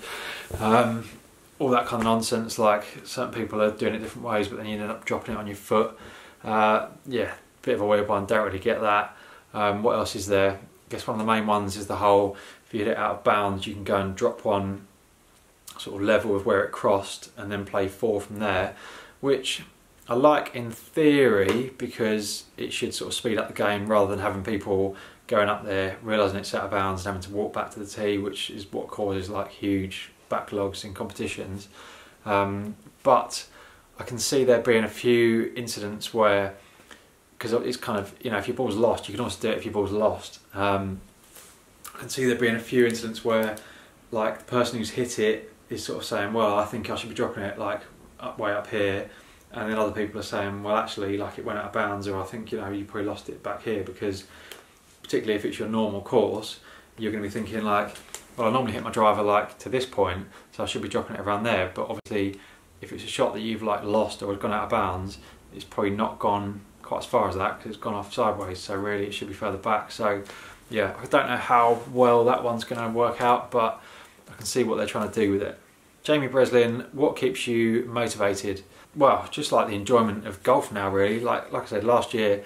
All that kind of nonsense. Like, certain people are doing it different ways, but then you end up dropping it on your foot. Yeah, bit of a weird one, don't really get that. What else is there? I guess one of the main ones is the whole, if you hit it out of bounds, you can go and drop one sort of level with where it crossed and then play 4 from there, which I like in theory because it should sort of speed up the game rather than having people going up there, realising it's out of bounds and having to walk back to the tee, which is what causes like huge backlogs in competitions. But I can see there being a few incidents where, because it's kind of, you know, if your ball's lost, you can also do it if your ball's lost. I can see there being a few incidents where like the person who's hit it is sort of saying, well, I think I should be dropping it like way up here, and then other people are saying, well, actually, like it went out of bounds, or I think, you know, you probably lost it back here, because particularly if it's your normal course, you're going to be thinking like, well, I normally hit my driver like to this point, so I should be dropping it around there. But obviously, if it's a shot that you've like lost or has gone out of bounds, it's probably not gone quite as far as that because it's gone off sideways. So really, it should be further back. So yeah, I don't know how well that one's going to work out, but I can see what they're trying to do with it. Jamie Breslin, what keeps you motivated? Well, just like the enjoyment of golf now, really. Like I said, last year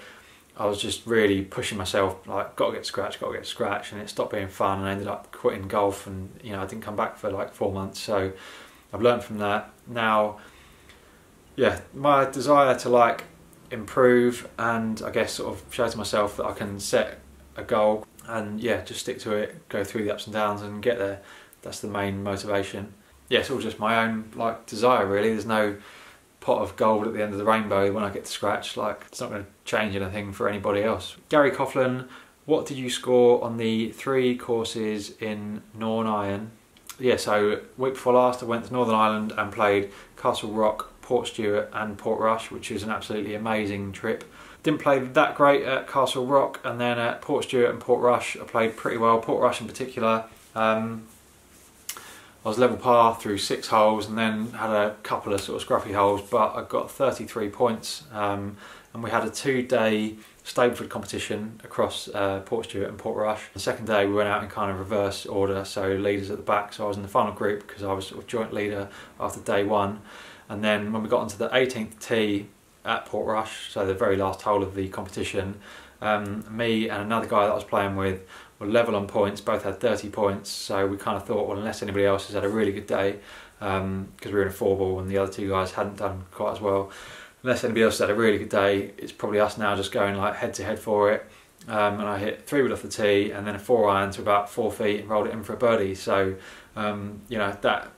I was just really pushing myself, like, got to get to scratch, and it stopped being fun, and I ended up quitting golf, and you know, I didn't come back for like 4 months. So I've learned from that. Now, yeah, my desire to like improve, and I guess sort of show to myself that I can set a goal and yeah, just stick to it, go through the ups and downs and get there. That's the main motivation. Yeah, it's all just my own like desire really. There's no pot of gold at the end of the rainbow when I get to scratch. Like, it's not going to change anything for anybody else. Gary Coughlin, what did you score on the 3 courses in Northern Ireland? Yeah, so week before last I went to Northern Ireland and played Castle Rock, Portstewart and Portrush, which was an absolutely amazing trip. Didn't play that great at Castle Rock, and then at Portstewart and Portrush I played pretty well. Portrush in particular, I was level par through 6 holes, and then had a couple of sort of scruffy holes, but I got 33 points, and we had a 2-day Stableford competition across Portstewart and Portrush. The second day we went out in kind of reverse order, so leaders at the back, so I was in the final group because I was sort of joint leader after day 1. And then when we got onto the 18th tee at Portrush, so the very last hole of the competition, me and another guy that I was playing with were level on points, both had 30 points, so we kind of thought, well, unless anybody else has had a really good day, because we were in a 4-ball and the other 2 guys hadn't done quite as well, unless anybody else had a really good day, it's probably us now just going like head to head for it. And I hit 3-wood off the tee and then a 4-iron to about 4 feet and rolled it in for a birdie. So you know, that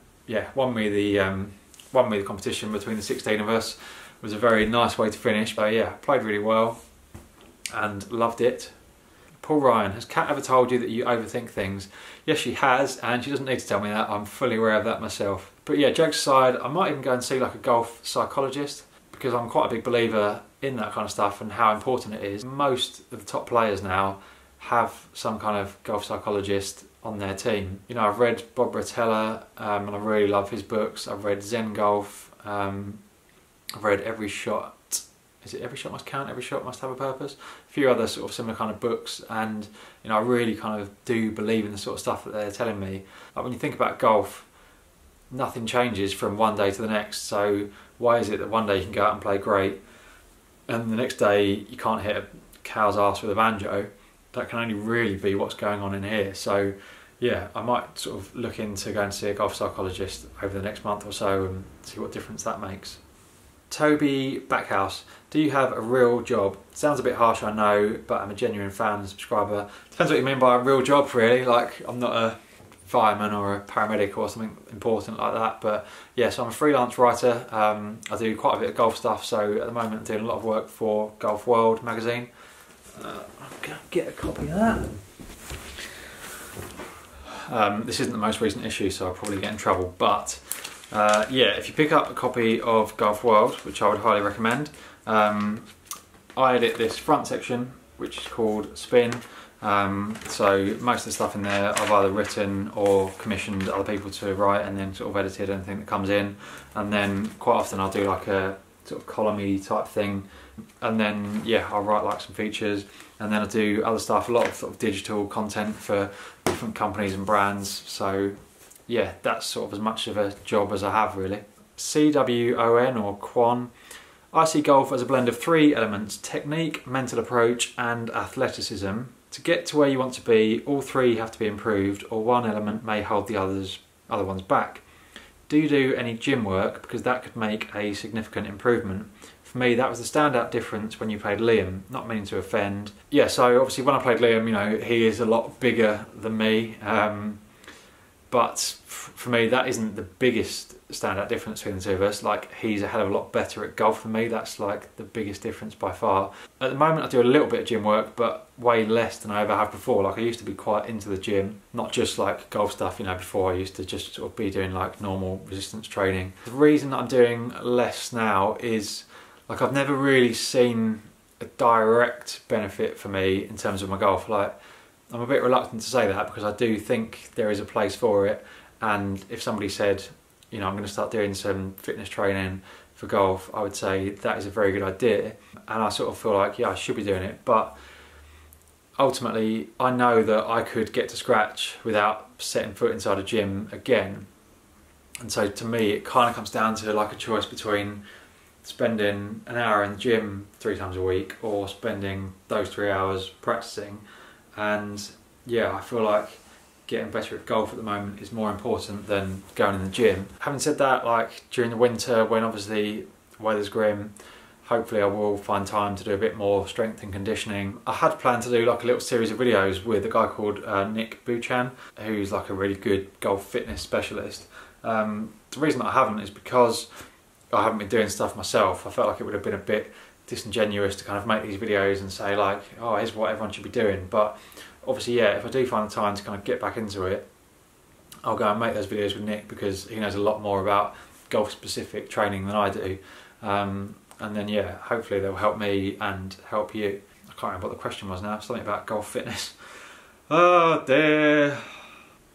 won me the competition between the 16 of us. It was a very nice way to finish. But yeah, played really well and loved it. Paul Ryan, has Kat ever told you that you overthink things? Yes, she has, and she doesn't need to tell me that. I'm fully aware of that myself. But yeah, jokes aside, I might even go and see like a golf psychologist, because I'm quite a big believer in that kind of stuff and how important it is. Most of the top players now have some kind of golf psychologist on their team. You know, I've read Bob Rotella, and I really love his books. I've read Zen Golf. I've read Every Shot. Is it Every Shot Must Count? Every Shot Must Have a Purpose? A few other sort of similar kind of books, and you know, I really kind of do believe in the sort of stuff that they're telling me. Like, when you think about golf, nothing changes from one day to the next. So why is it that one day you can go out and play great, and the next day you can't hit a cow's arse with a banjo? That can only really be what's going on in here. So yeah, I might sort of look into going to see a golf psychologist over the next month or so and see what difference that makes. Toby Backhouse, do you have a real job? Sounds a bit harsh, I know, but I'm a genuine fan and subscriber. Depends what you mean by a real job, really. Like, I'm not a fireman or a paramedic or something important like that, but yeah, so I'm a freelance writer. I do quite a bit of golf stuff, so at the moment I'm doing a lot of work for Golf World magazine. I'm going to get a copy of that. This isn't the most recent issue, so I'll probably get in trouble, but yeah, if you pick up a copy of Golf World, which I would highly recommend, I edit this front section, which is called Spin. So most of the stuff in there I've either written or commissioned other people to write, and then sort of edited anything that comes in. And then quite often I'll do like a sort of column-y type thing, and then yeah, I'll write like some features, and then I do other stuff, a lot of sort of digital content for different companies and brands. So yeah, that's sort of as much of a job as I have, really. CWON or Quan. I see golf as a blend of 3 elements: technique, mental approach and athleticism. To get to where you want to be, all 3 have to be improved, or one element may hold the other ones back. Do you do any gym work? Because that could make a significant improvement. For me, that was the standout difference when you played Liam, not meaning to offend. Yeah, so obviously when I played Liam, you know, he is a lot bigger than me. But for me, that isn't the biggest standout difference between the 2 of us. Like, he's a hell of a lot better at golf than me. That's like the biggest difference by far. At the moment I do a little bit of gym work, but way less than I ever have before. Like, I used to be quite into the gym, not just like golf stuff, you know. Before I used to just sort of be doing like normal resistance training. The reason that I'm doing less now is, like, I've never really seen a direct benefit for me in terms of my golf. Like, I'm a bit reluctant to say that because I do think there is a place for it, and if somebody said, you know, I'm going to start doing some fitness training for golf, I would say that is a very good idea, and I sort of feel like, yeah, I should be doing it. But ultimately I know that I could get to scratch without setting foot inside a gym again, and so to me it kind of comes down to like a choice between spending an hour in the gym 3 times a week or spending those 3 hours practicing. And yeah, I feel like getting better at golf at the moment is more important than going in the gym. Having said that, like during the winter when obviously the weather's grim, hopefully I will find time to do a bit more strength and conditioning. I had planned to do like a little series of videos with a guy called Nick Buchan, who's like a really good golf fitness specialist. The reason I haven't is because I haven't been doing stuff myself. I felt like it would have been a bit disingenuous to kind of make these videos and say like, oh, here's what everyone should be doing. But obviously, yeah, if I do find the time to kind of get back into it, I'll go and make those videos with Nick because he knows a lot more about golf specific training than I do. And then yeah, hopefully they'll help me and help you. I can't remember what the question was now, something about golf fitness. Oh dear.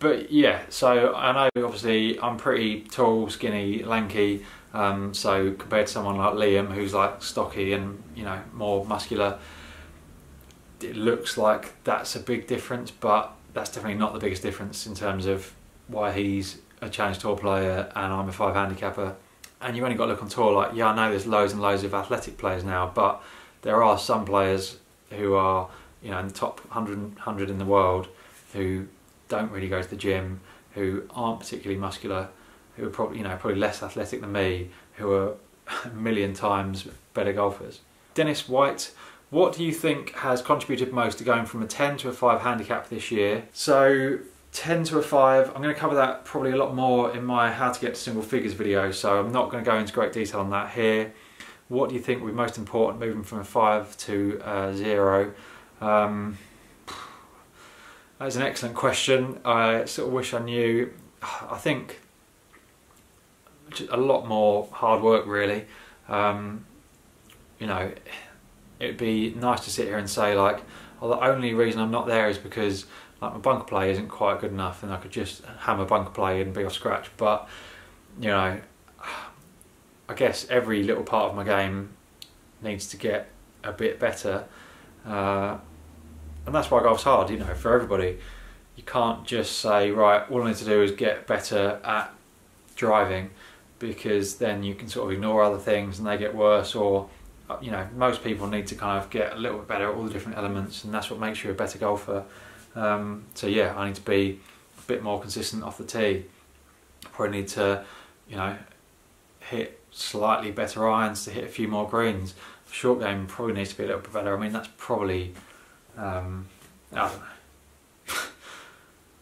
But yeah, so I know obviously I'm pretty tall, skinny, lanky, so compared to someone like Liam who's like stocky and, you know, more muscular, it looks like that's a big difference, but that's definitely not the biggest difference in terms of why he's a Challenge Tour player and I'm a 5 handicapper. And you've only got to look on tour, like, yeah, I know there's loads and loads of athletic players now, but there are some players who are, you know, in the top 100 in the world who don't really go to the gym, who aren't particularly muscular, who are probably, you know, probably less athletic than me, who are a million times better golfers. Dennis White, what do you think has contributed most to going from a 10 to a 5 handicap this year? So 10 to a 5, I'm going to cover that probably a lot more in my how to get to single figures video, so I'm not going to go into great detail on that here. What do you think will be most important moving from a 5 to a 0? That's an excellent question. I sort of wish I knew. I think just a lot more hard work really. You know, it'd be nice to sit here and say like, oh, the only reason I'm not there is because like my bunker play isn't quite good enough and I could just hammer bunker play and be off scratch. But you know, I guess every little part of my game needs to get a bit better, and that's why golf's hard, you know, for everybody. You can't just say, right, all I need to do is get better at driving, because then you can sort of ignore other things and they get worse. Or you know, most people need to kind of get a little bit better at all the different elements, and that's what makes you a better golfer. So yeah, I need to be a bit more consistent off the tee. Probably need to, you know, hit slightly better irons to hit a few more greens. Short game probably needs to be a little bit better. I mean, that's probably, I don't know.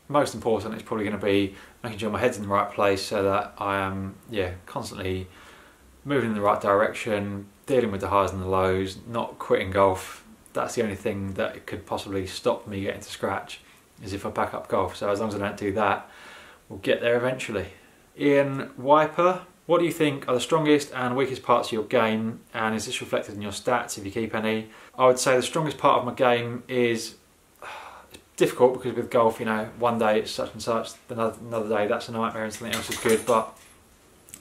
Most important is probably going to be making sure my head's in the right place so that I am, yeah, constantly moving in the right direction, dealing with the highs and the lows, not quitting golf. That's the only thing that could possibly stop me getting to scratch, is if I pack up golf. So as long as I don't do that, we'll get there eventually. Ian Wiper, what do you think are the strongest and weakest parts of your game, and is this reflected in your stats if you keep any? I would say the strongest part of my game is difficult, because with golf, you know, one day it's such and such, another day that's a nightmare and something else is good. But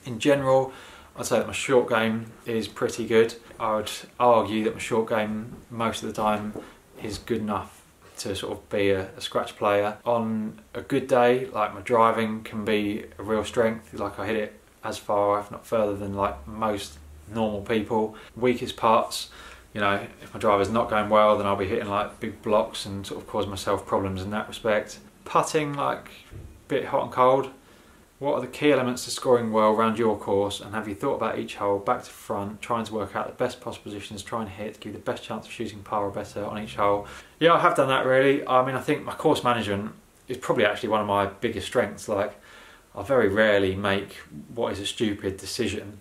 in general, I'd say that my short game is pretty good. I would argue that my short game most of the time is good enough to sort of be a scratch player. On a good day, like my driving can be a real strength, like I hit it as far, if not further, than like most normal people. Weakest parts, you know, if my driver's not going well, then I'll be hitting like big blocks and sort of cause myself problems in that respect. Putting, like a bit hot and cold. What are the key elements to scoring well around your course, and have you thought about each hole back to front, trying to work out the best possible positions, try and hit, to give you the best chance of shooting par or better on each hole? Yeah, I have done that really. I mean, I think my course management is probably actually one of my biggest strengths. Like, I very rarely make what is a stupid decision.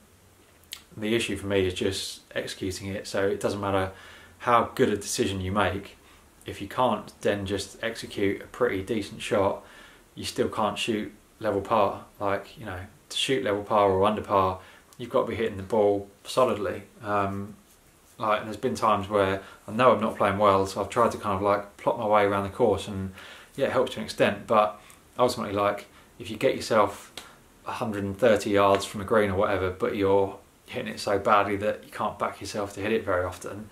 The issue for me is just executing it. So it doesn't matter how good a decision you make, if you can't then just execute a pretty decent shot, you still can't shoot level par. Like, you know, to shoot level par or under par, you've got to be hitting the ball solidly. Like, and there's been times where I know I'm not playing well, so I've tried to kind of like plot my way around the course, and yeah, it helps to an extent. But ultimately, like, if you get yourself 130 yards from the green or whatever, but you're hitting it so badly that you can't back yourself to hit it very often,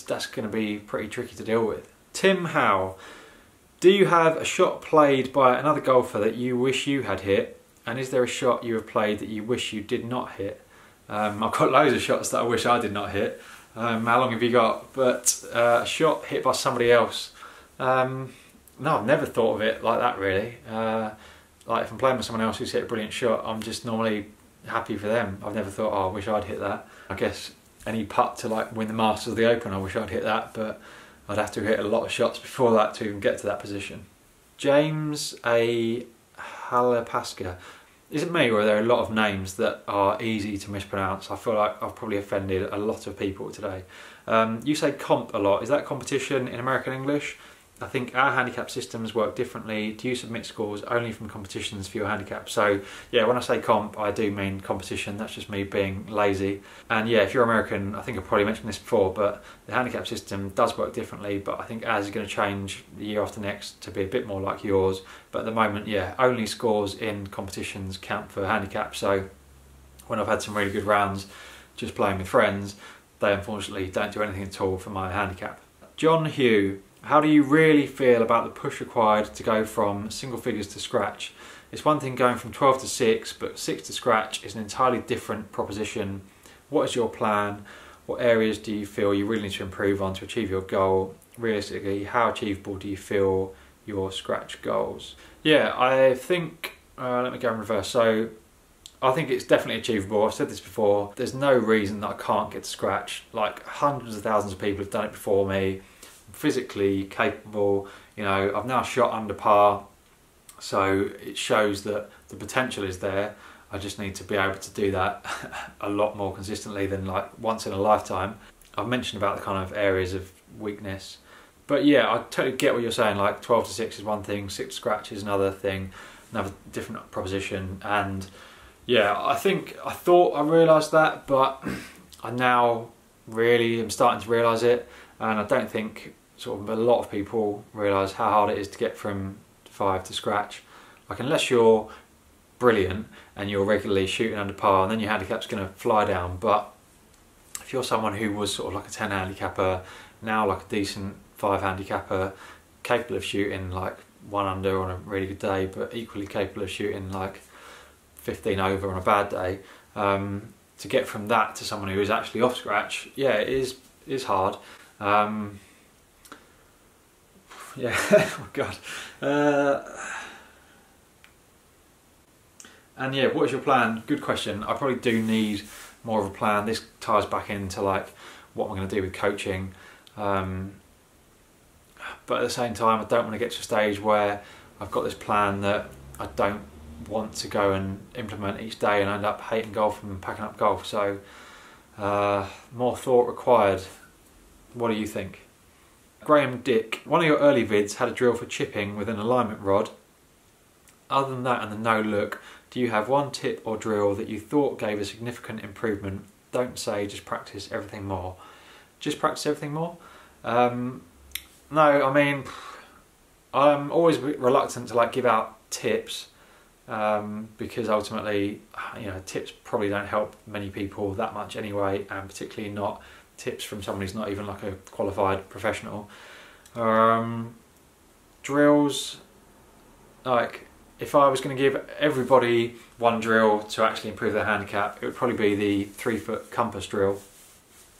that's going to be pretty tricky to deal with. Tim Howe, do you have a shot played by another golfer that you wish you had hit, and is there a shot you have played that you wish you did not hit? I've got loads of shots that I wish I did not hit. How long have you got? But a shot hit by somebody else. No, I've never thought of it like that really. Like if I'm playing with someone else who's hit a brilliant shot, I'm just normally happy for them. I've never thought, oh, I wish I'd hit that. I guess any putt to like win the Masters of the Open, I wish I'd hit that, but I'd have to hit a lot of shots before that to even get to that position. James A. Halapaska. Is it me, or are there a lot of names that are easy to mispronounce? I feel like I've probably offended a lot of people today. You say comp a lot. Is that competition in American English? I think our handicap systems work differently. Do you submit scores only from competitions for your handicap? So yeah, when I say comp, I do mean competition. That's just me being lazy. And yeah, if you're American, I think I've probably mentioned this before, but the handicap system does work differently, but I think ours is going to change the year after next to be a bit more like yours. But at the moment, yeah, only scores in competitions count for handicap. So when I've had some really good rounds just playing with friends, they unfortunately don't do anything at all for my handicap. John Hugh. How do you really feel about the push required to go from single figures to scratch? It's one thing going from 12 to 6, but 6 to scratch is an entirely different proposition. What is your plan? What areas do you feel you really need to improve on to achieve your goal? Realistically, how achievable do you feel your scratch goals? Yeah, I think, let me go in reverse. So I think it's definitely achievable. I've said this before. There's no reason that I can't get to scratch. Like hundreds of thousands of people have done it before me. Physically capable, you know, I've now shot under par, so it shows that the potential is there. I just need to be able to do that a lot more consistently than like once in a lifetime. I've mentioned about the kind of areas of weakness, but yeah, I totally get what you're saying. Like 12 to 6 is one thing, 6 to scratch is another thing, another different proposition. And yeah, I thought I realised that, but I now really am starting to realise it, and I don't think sort of a lot of people realise how hard it is to get from 5 to scratch. Like unless you're brilliant and you're regularly shooting under par, and then your handicap's going to fly down. But if you're someone who was sort of like a 10 handicapper, now like a decent 5 handicapper, capable of shooting like 1 under on a really good day, but equally capable of shooting like 15 over on a bad day, to get from that to someone who is actually off scratch, yeah, it is hard. Yeah, oh god. And yeah, what is your plan? Good question. I probably do need more of a plan. This ties back into like what I'm going to do with coaching. But at the same time, I don't want to get to a stage where I've got this plan that I don't want to go and implement each day and end up hating golf and packing up golf. So more thought required. What do you think? Graham Dick, one of your early vids had a drill for chipping with an alignment rod. Other than that and the no look, do you have one tip or drill that you thought gave a significant improvement? Don't say just practice everything more. Just practice everything more? No, I mean, I'm always reluctant to like give out tips, because ultimately, you know, tips probably don't help many people that much anyway, and particularly not tips from someone who's not even like a qualified professional. Drills, like if I was going to give everybody one drill to actually improve their handicap, it would probably be the 3-foot compass drill,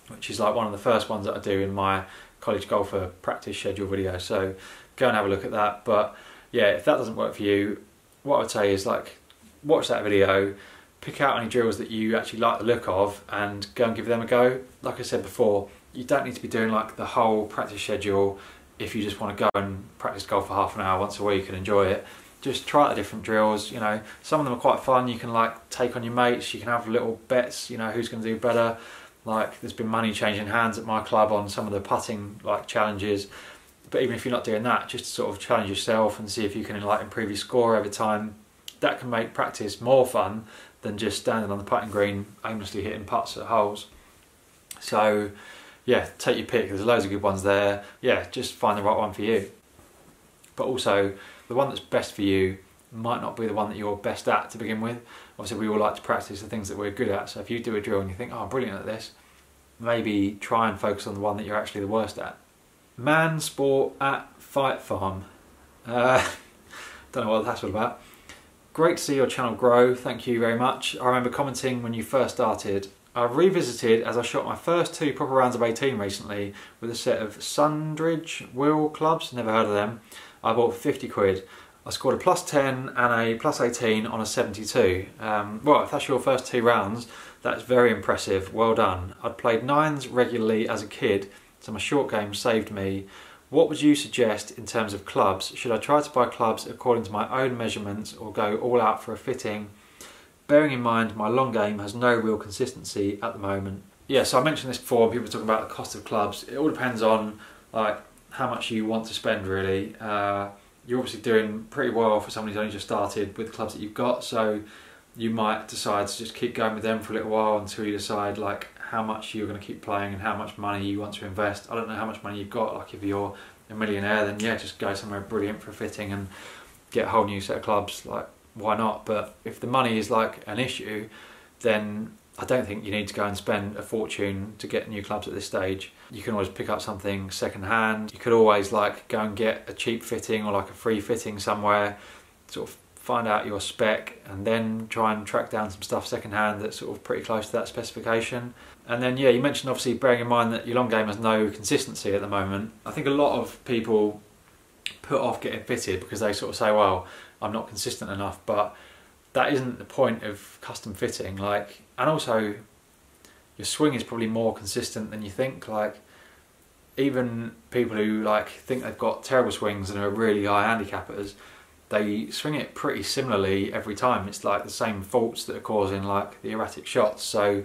which is like one of the first ones that I do in my college golfer practice schedule video, so go and have a look at that. But yeah, if that doesn't work for you, what I would say is like watch that video, pick out any drills that you actually like the look of and go and give them a go. Like I said before, you don't need to be doing like the whole practice schedule if you just want to go and practice golf for half an hour once a week and enjoy it. Just try out the different drills, you know, some of them are quite fun. You can like take on your mates, you can have little bets, you know, who's going to do better. Like there's been money changing hands at my club on some of the putting like challenges. But even if you're not doing that, just to sort of challenge yourself and see if you can like improve your score over time, that can make practice more fun than just standing on the putting green aimlessly hitting putts at holes. So yeah, take your pick, there's loads of good ones there. Yeah, just find the right one for you. But also, the one that's best for you might not be the one that you're best at to begin with. Obviously we all like to practice the things that we're good at, so if you do a drill and you think, oh I'm brilliant at this, maybe try and focus on the one that you're actually the worst at. Man Sport at Fight Farm. Don't know what that's all about. Great to see your channel grow, thank you very much. I remember commenting when you first started. I've revisited as I shot my first 2 proper rounds of 18 recently with a set of Sundridge wheel clubs, never heard of them. I bought for 50 quid. I scored a +10 and a +18 on a 72. Well, if that's your first 2 rounds, that's very impressive, well done. I'd played 9s regularly as a kid, so my short game saved me. What would you suggest in terms of clubs? Should I try to buy clubs according to my own measurements or go all out for a fitting? Bearing in mind my long game has no real consistency at the moment. Yeah, so I mentioned this before, people talk about the cost of clubs. It all depends on like how much you want to spend really. You're obviously doing pretty well for someone who's only just started with the clubs that you've got, so you might decide to just keep going with them for a little while until you decide like how much you're going to keep playing and how much money you want to invest. I don't know how much money you've got, like if you're a millionaire then yeah, just go somewhere brilliant for a fitting and get a whole new set of clubs, like why not? But if the money is like an issue, then I don't think you need to go and spend a fortune to get new clubs at this stage. You can always pick up something second hand. You could always like go and get a cheap fitting or like a free fitting somewhere, sort of find out your spec and then try and track down some stuff second hand that's sort of pretty close to that specification. And then yeah, you mentioned obviously bearing in mind that your long game has no consistency at the moment. I think a lot of people put off getting fitted because they sort of say, well, I'm not consistent enough, but that isn't the point of custom fitting. Like, and also your swing is probably more consistent than you think. Like even people who like think they've got terrible swings and are really high handicappers, they swing it pretty similarly every time. It's like the same faults that are causing like the erratic shots. So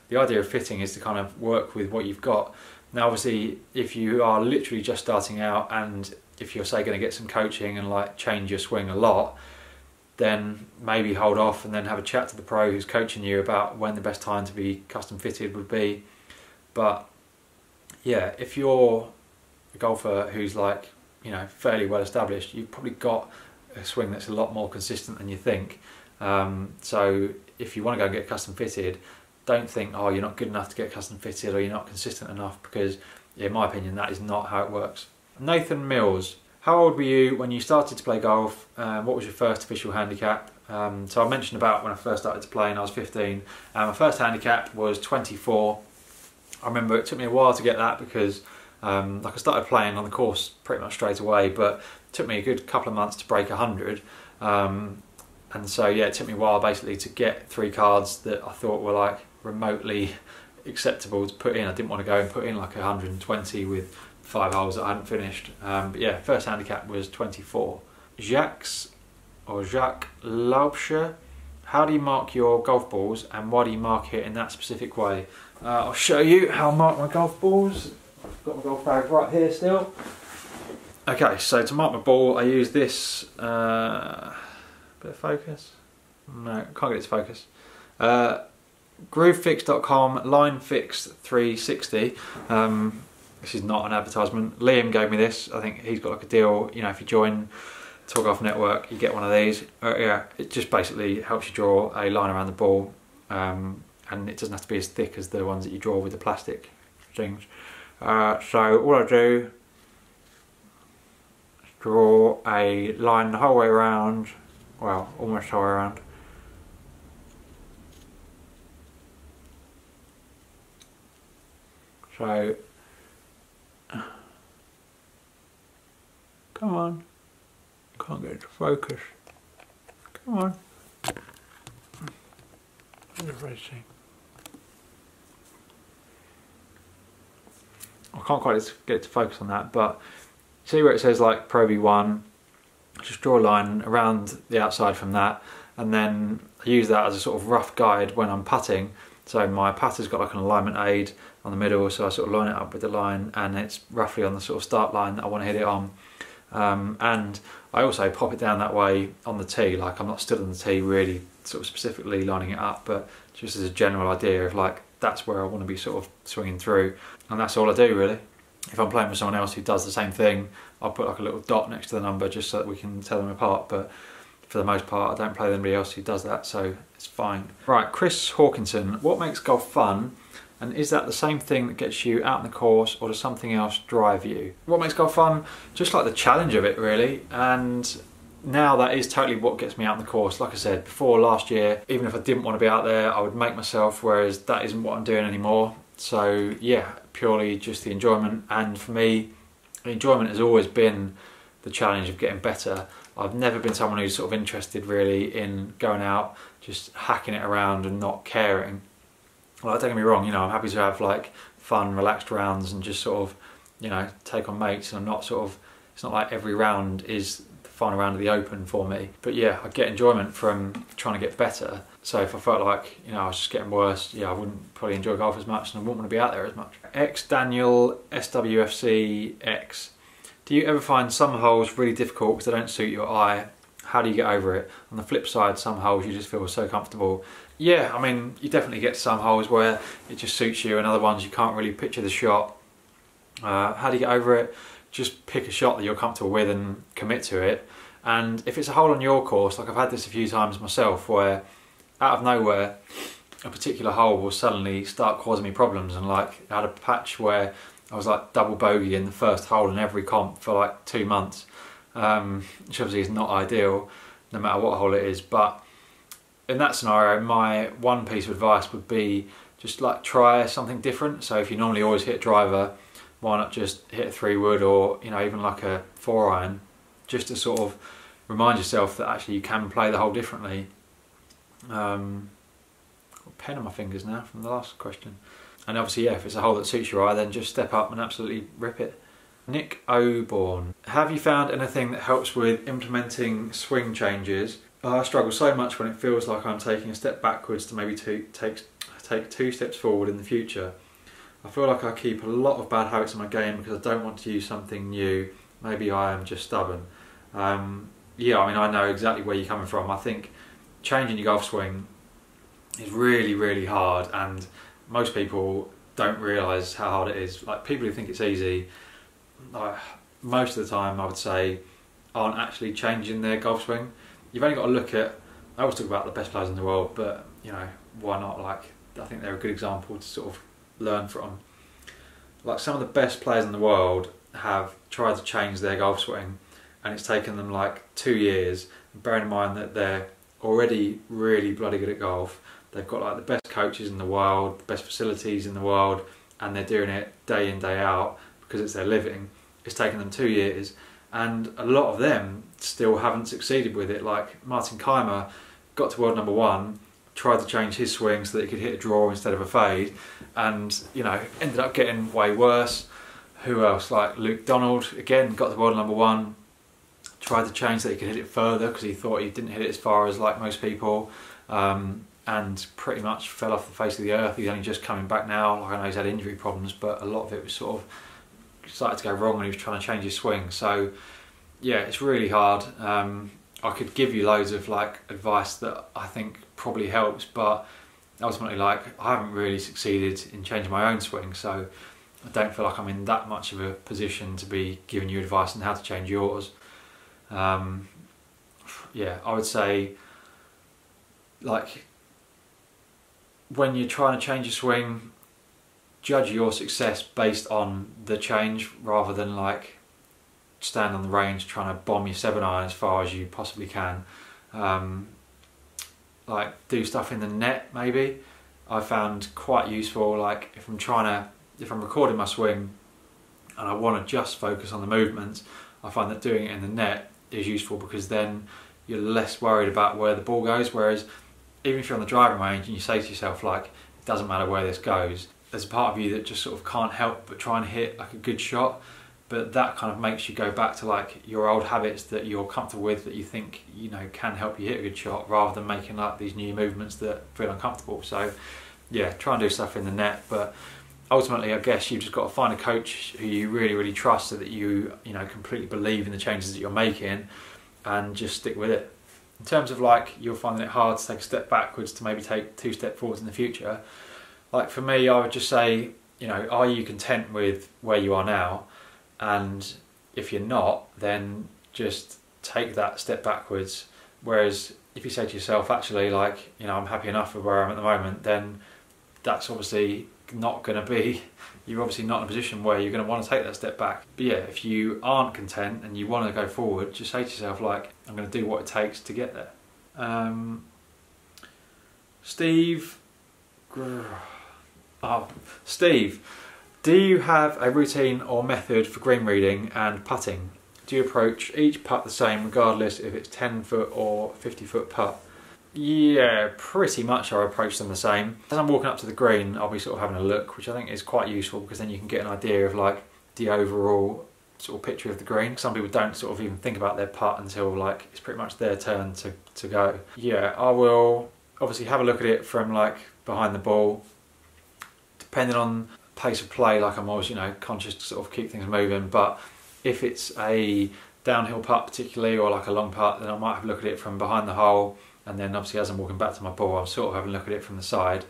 the idea of fitting is to kind of work with what you've got. Now obviously if you are literally just starting out and if you're say going to get some coaching and like change your swing a lot, then maybe hold off and then have a chat to the pro who's coaching you about when the best time to be custom fitted would be. But yeah, if you're a golfer who's like, you know, fairly well established, you've probably got a swing that's a lot more consistent than you think. So if you want to go and get custom fitted, don't think, oh, you're not good enough to get custom fitted or you're not consistent enough, because in my opinion that is not how it works. Nathan Mills, how old were you when you started to play golf? What was your first official handicap? So I mentioned about when I first started to play and I was 15. My first handicap was 24. I remember it took me a while to get that because like I started playing on the course pretty much straight away, but it took me a good couple of months to break 100. And so yeah, it took me a while basically to get 3 cards that I thought were like remotely acceptable to put in. I didn't want to go and put in like 120 with 5 holes that I hadn't finished. But yeah, first handicap was 24. Jacques Laubscher, how do you mark your golf balls and why do you mark it in that specific way? I'll show you how I mark my golf balls. I've got my golf bag right here still. Okay, so to mark my ball I use this, bit of focus? No, can't get it to focus. Groovefix.com, LineFix360. This is not an advertisement. Liam gave me this. I think he's got like a deal, you know, if you join Tour Golf Network you get one of these. Yeah, it just basically helps you draw a line around the ball, and it doesn't have to be as thick as the ones that you draw with the plastic things. So all I do is draw a line the whole way around, well, almost the whole way around. So, come on, can't get it to focus. Come on. Racing. I can't quite get it to focus on that, but see where it says like Pro V1, just draw a line around the outside from that, and then I use that as a sort of rough guide when I'm putting. So my putter's got like an alignment aid on the middle, so I sort of line it up with the line and it's roughly on the sort of start line that I want to hit it on. And I also pop it down that way on the tee, like I'm not stood on the tee really sort of specifically lining it up, but just as a general idea of like that's where I want to be sort of swinging through, and that's all I do really. If I'm playing with someone else who does the same thing, I'll put like a little dot next to the number just so that we can tell them apart, but for the most part I don't play with anybody else who does that, so it's fine. Right, Chris Hawkinson, what makes golf fun? And is that the same thing that gets you out on the course, or does something else drive you? What makes golf fun? Just like the challenge of it really, and now that is totally what gets me out on the course. Like I said before, last year, even if I didn't want to be out there, I would make myself, whereas that isn't what I'm doing anymore. So yeah, purely just the enjoyment. And for me, the enjoyment has always been the challenge of getting better. I've never been someone who's sort of interested really in going out, just hacking it around and not caring. Well, don't get me wrong, you know, I'm happy to have like fun, relaxed rounds and just sort of, you know, take on mates. And I'm not sort of, it's not like every round is the final round of the Open for me. But yeah, I get enjoyment from trying to get better. So if I felt like, you know, I was just getting worse, yeah, I wouldn't probably enjoy golf as much and I wouldn't want to be out there as much. X Daniel SWFC X. Do you ever find some holes really difficult because they don't suit your eye? How do you get over it? On the flip side, some holes you just feel so comfortable. Yeah, I mean, you definitely get some holes where it just suits you and other ones you can't really picture the shot. How do you get over it? Just pick a shot that you're comfortable with and commit to it. And if it's a hole on your course, like I've had this a few times myself, where out of nowhere a particular hole will suddenly start causing me problems, and like I had a patch where I was like double bogey in the first hole in every comp for like 2 months, which obviously is not ideal no matter what hole it is. But in that scenario, my one piece of advice would be just like try something different. So if you normally always hit driver, why not just hit a 3-wood, or you know, even like a 4-iron, just to sort of remind yourself that actually you can play the hole differently. Got a pen on my fingers now from the last question. And obviously, yeah, if it's a hole that suits your eye, then just step up and absolutely rip it. Nick Oborn. Have you found anything that helps with implementing swing changes? I struggle so much when it feels like I'm taking a step backwards to maybe take 2 steps forward in the future. I feel like I keep a lot of bad habits in my game because I don't want to use something new. Maybe I am just stubborn. Yeah, I mean, I know exactly where you're coming from. I think changing your golf swing is really, really hard, and most people don't realise how hard it is. Like, people who think it's easy, most of the time I would say aren't actually changing their golf swing. You've only got to look at, I always talk about the best players in the world, but you know, why not? Like, I think they're a good example to sort of learn from. Like, some of the best players in the world have tried to change their golf swing and it's taken them like 2 years, bearing in mind that they're already really bloody good at golf. They've got like the best coaches in the world, the best facilities in the world, and they're doing it day in, day out because it's their living. It's taken them 2 years, and a lot of them still haven't succeeded with it. Like Martin Keimer got to world #1, tried to change his swing so that he could hit a draw instead of a fade, and you know, ended up getting way worse. Who else? Like Luke Donald, again, got to world #1, tried to change so that he could hit it further because he thought he didn't hit it as far as like most people, and pretty much fell off the face of the earth. He's only just coming back now. Like, I know he's had injury problems, but a lot of it was sort of started to go wrong when he was trying to change his swing. So yeah, it's really hard. I could give you loads of like advice that I think probably helps, but ultimately, like, I haven't really succeeded in changing my own swing, so I don't feel like I'm in that much of a position to be giving you advice on how to change yours. Yeah, I would say, like, when you're trying to change your swing, judge your success based on the change rather than like stand on the range trying to bomb your 7-iron as far as you possibly can. Like, do stuff in the net maybe. I found quite useful, like if I'm recording my swing and I want to just focus on the movements, I find that doing it in the net is useful because then you're less worried about where the ball goes. Whereas even if you're on the driving range and you say to yourself like, it doesn't matter where this goes, there's a part of you that just sort of can't help but try and hit like a good shot. But that kind of makes you go back to like your old habits that you're comfortable with, that you think, you know, can help you hit a good shot, rather than making like these new movements that feel uncomfortable. So yeah, try and do stuff in the net, but ultimately I guess you've just got to find a coach who you really, really trust, so that you know, completely believe in the changes that you're making, and just stick with it. In terms of like, you're finding it hard to take a step backwards to maybe take 2 steps forwards in the future, like for me, I would just say, you know, are you content with where you are now? And if you're not, then just take that step backwards. Whereas if you say to yourself, actually, like, you know, I'm happy enough with where I am at the moment, then that's obviously not going to be, you're obviously not in a position where you're going to want to take that step back. But yeah, if you aren't content and you want to go forward, just say to yourself, like, I'm going to do what it takes to get there. Steve, do you have a routine or method for green reading and putting? Do you approach each putt the same regardless if it's 10 foot or 50 foot putt? Yeah, pretty much I approach them the same. As I'm walking up to the green, I'll be sort of having a look, which I think is quite useful because then you can get an idea of like the overall sort of picture of the green. Some people don't sort of even think about their putt until like it's pretty much their turn to go. Yeah, I will obviously have a look at it from like behind the ball. Depending on pace of play, like I'm always, you know, conscious to sort of keep things moving, but if it's a downhill putt particularly or like a long putt, then I might have a look at it from behind the hole, and then obviously as I'm walking back to my ball, I'm sort of having a look at it from the side.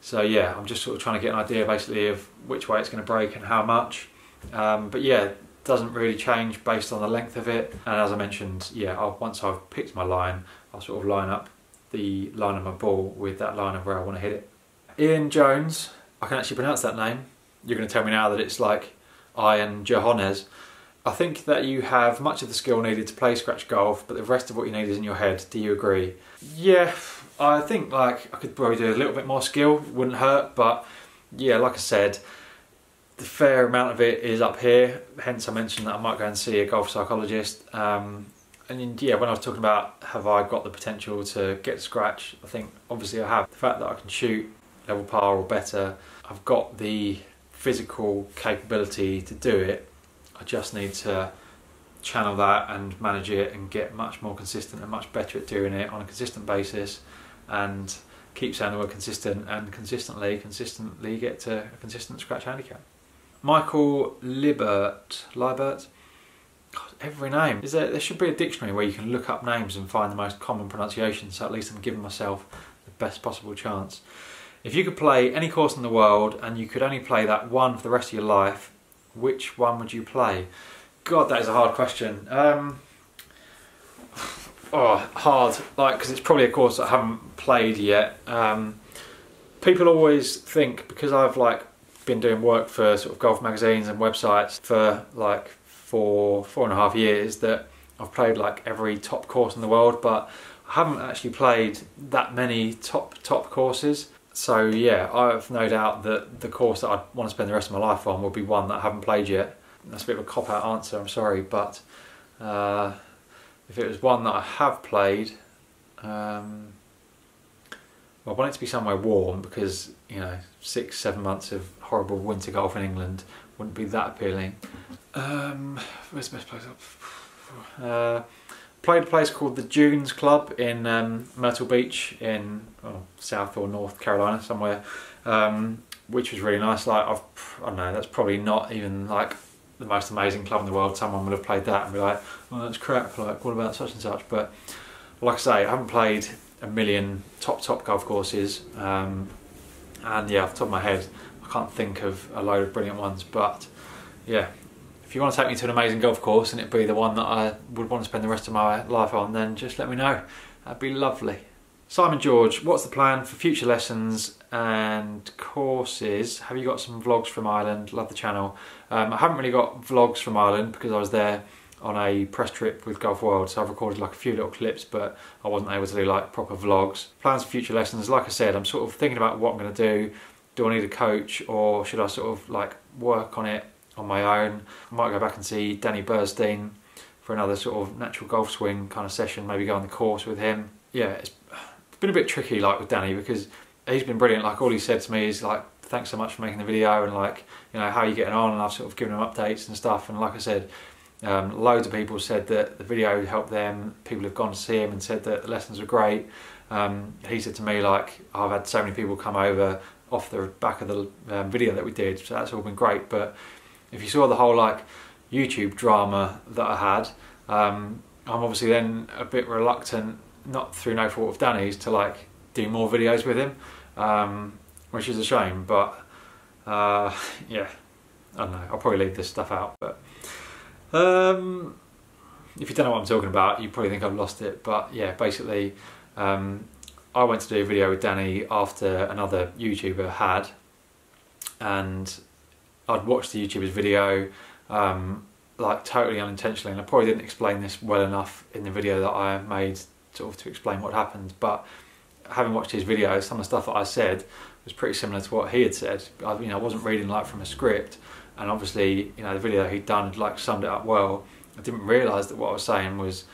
So yeah, I'm just sort of trying to get an idea basically of which way it's going to break and how much. But yeah, it doesn't really change based on the length of it. And as I mentioned, yeah, once I've picked my line, I'll sort of line up the line of my ball with that line of where I want to hit it. Ian Jones, I can actually pronounce that name. You're going to tell me now that it's like Ian Johannes. I think that you have much of the skill needed to play scratch golf, but the rest of what you need is in your head. Do you agree? Yeah, I think like I could probably do a little bit more skill, wouldn't hurt, but yeah, like I said, the fair amount of it is up here, hence I mentioned that I might go and see a golf psychologist. And yeah, when I was talking about have I got the potential to get to scratch, I think obviously I have. The fact that I can shoot level par or better, I've got the physical capability to do it. I just need to channel that and manage it and get much more consistent and much better at doing it on a consistent basis, and keep saying the word consistent and consistently get to a consistent scratch handicap. Michael Libert, God, every name. There should be a dictionary where you can look up names and find the most common pronunciation, so at least I'm giving myself the best possible chance. If you could play any course in the world and you could only play that one for the rest of your life, which one would you play? God, that is a hard question. Hard, like, because it's probably a course that I haven't played yet. People always think, because I've like been doing work for sort of golf magazines and websites for like four and a half years, that I've played like every top course in the world, but I haven't actually played that many top courses. So yeah, I have no doubt that the course that I'd want to spend the rest of my life on will be one that I haven't played yet. That's a bit of a cop-out answer, I'm sorry, but if it was one that I have played, well, I want it to be somewhere warm because, you know, 6-7 months of horrible winter golf in England wouldn't be that appealing. Where's the best place up? Played a place called the Dunes Club in Myrtle Beach in South or North Carolina somewhere, which was really nice. Like I don't know, that's probably not even like the most amazing club in the world. Someone would have played that and be like, "Oh, that's crap." Like, what about such and such? But like I say, I haven't played a million top golf courses, and yeah, off the top of my head, I can't think of a load of brilliant ones. But yeah. If you want to take me to an amazing golf course and it'd be the one that I would want to spend the rest of my life on, then just let me know. That'd be lovely. Simon George, what's the plan for future lessons and courses? Have you got some vlogs from Ireland? Love the channel. I haven't really got vlogs from Ireland because I was there on a press trip with Golf World, so I've recorded like a few little clips, but I wasn't able to do like proper vlogs. Plans for future lessons, like I said, I'm sort of thinking about what I'm going to do. Do I need a coach, or should I sort of like work on it on my own? I might go back and see Danny Burstein for another sort of natural golf swing kind of session, maybe go on the course with him. Yeah, it's been a bit tricky like with Danny because he's been brilliant. Like all he said to me is like, thanks so much for making the video, and like, you know, how are you getting on? And I've sort of given him updates and stuff, and like I said, loads of people said that the video helped them. People have gone to see him and said that the lessons were great. He said to me like, I've had so many people come over off the back of the video that we did, so that's all been great. But if you saw the whole like YouTube drama that I had, I'm obviously then a bit reluctant, not through no fault of Danny's, to like do more videos with him, which is a shame. But yeah, I don't know, I'll probably leave this stuff out. But if you don't know what I'm talking about, you probably think I've lost it. But yeah, basically I went to do a video with Danny after another YouTuber had, and I'd watched the YouTuber's video like totally unintentionally, and I probably didn't explain this well enough in the video that I made sort of to explain what happened, but having watched his video, some of the stuff that I said was pretty similar to what he had said. I wasn't reading like from a script, and obviously the video he'd done had like summed it up well. I didn't realise that what I was saying was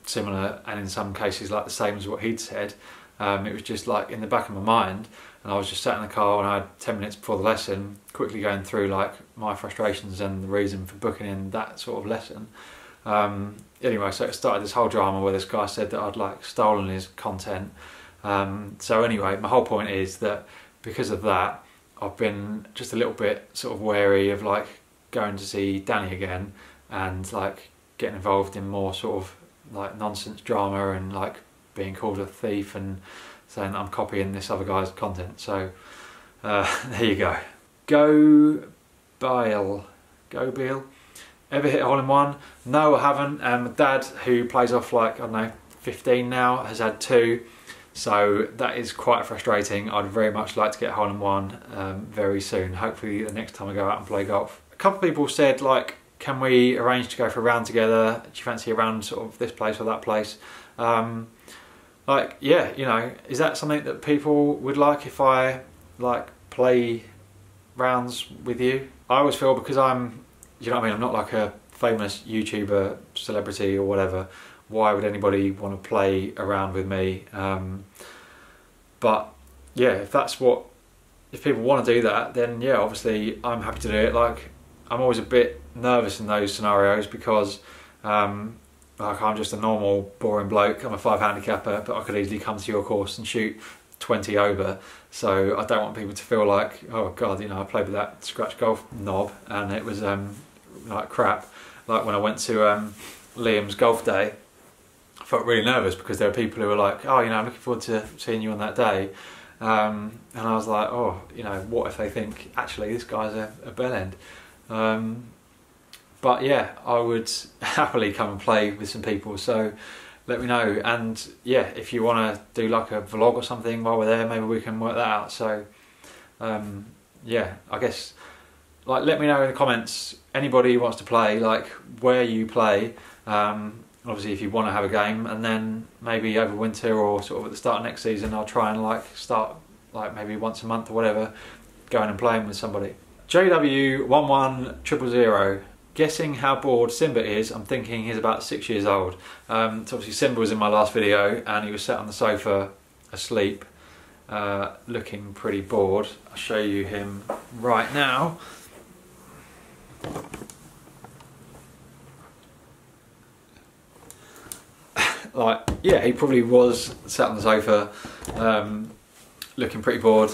similar, and in some cases like the same as what he'd said. It was just like in the back of my mind, and I was just sat in the car when I had 10 minutes before the lesson, quickly going through like my frustrations and the reason for booking in that sort of lesson. Anyway, so it started this whole drama where this guy said that I'd like stolen his content. So anyway, my whole point is that because of that, I've been just a little bit sort of wary of like going to see Danny again and like getting involved in more sort of like nonsense drama and like being called a thief and saying that I'm copying this other guy's content. So there you go. Go Bale. Ever hit a hole in one? No, I haven't. My dad, who plays off like, I don't know, 15 now, has had 2. So that is quite frustrating. I'd very much like to get a hole in one very soon. Hopefully the next time I go out and play golf. A couple of people said like, can we arrange to go for a round together? Do you fancy a round sort of this place or that place? Like, yeah, is that something that people would like if I like play rounds with you? I always feel because I'm, I'm not like a famous YouTuber, celebrity or whatever, why would anybody want to play around with me? But yeah, if people want to do that, then yeah, obviously I'm happy to do it. Like, I'm always a bit nervous in those scenarios because like I'm just a normal boring bloke. I'm a 5 handicapper, but I could easily come to your course and shoot 20 over. So I don't want people to feel like, oh god, I played with that scratch golf knob and it was like crap. Like when I went to Liam's golf day, I felt really nervous because there were people who were like, oh, I'm looking forward to seeing you on that day. And I was like, oh, what if they think actually this guy's a bellend? But yeah, I would happily come and play with some people, so let me know. And yeah, if you want to do like a vlog or something while we're there, maybe we can work that out. So yeah, I guess like let me know in the comments, anybody who wants to play, like where you play, obviously if you want to have a game, and then maybe over winter or sort of at the start of next season I'll try and like start like maybe once a month or whatever, going and playing with somebody. JW11000, guessing how bored Simba is. I'm thinking he's about 6 years old. So obviously Simba was in my last video and he was sat on the sofa asleep, looking pretty bored. I'll show you him right now. Like, yeah, he probably was sat on the sofa looking pretty bored,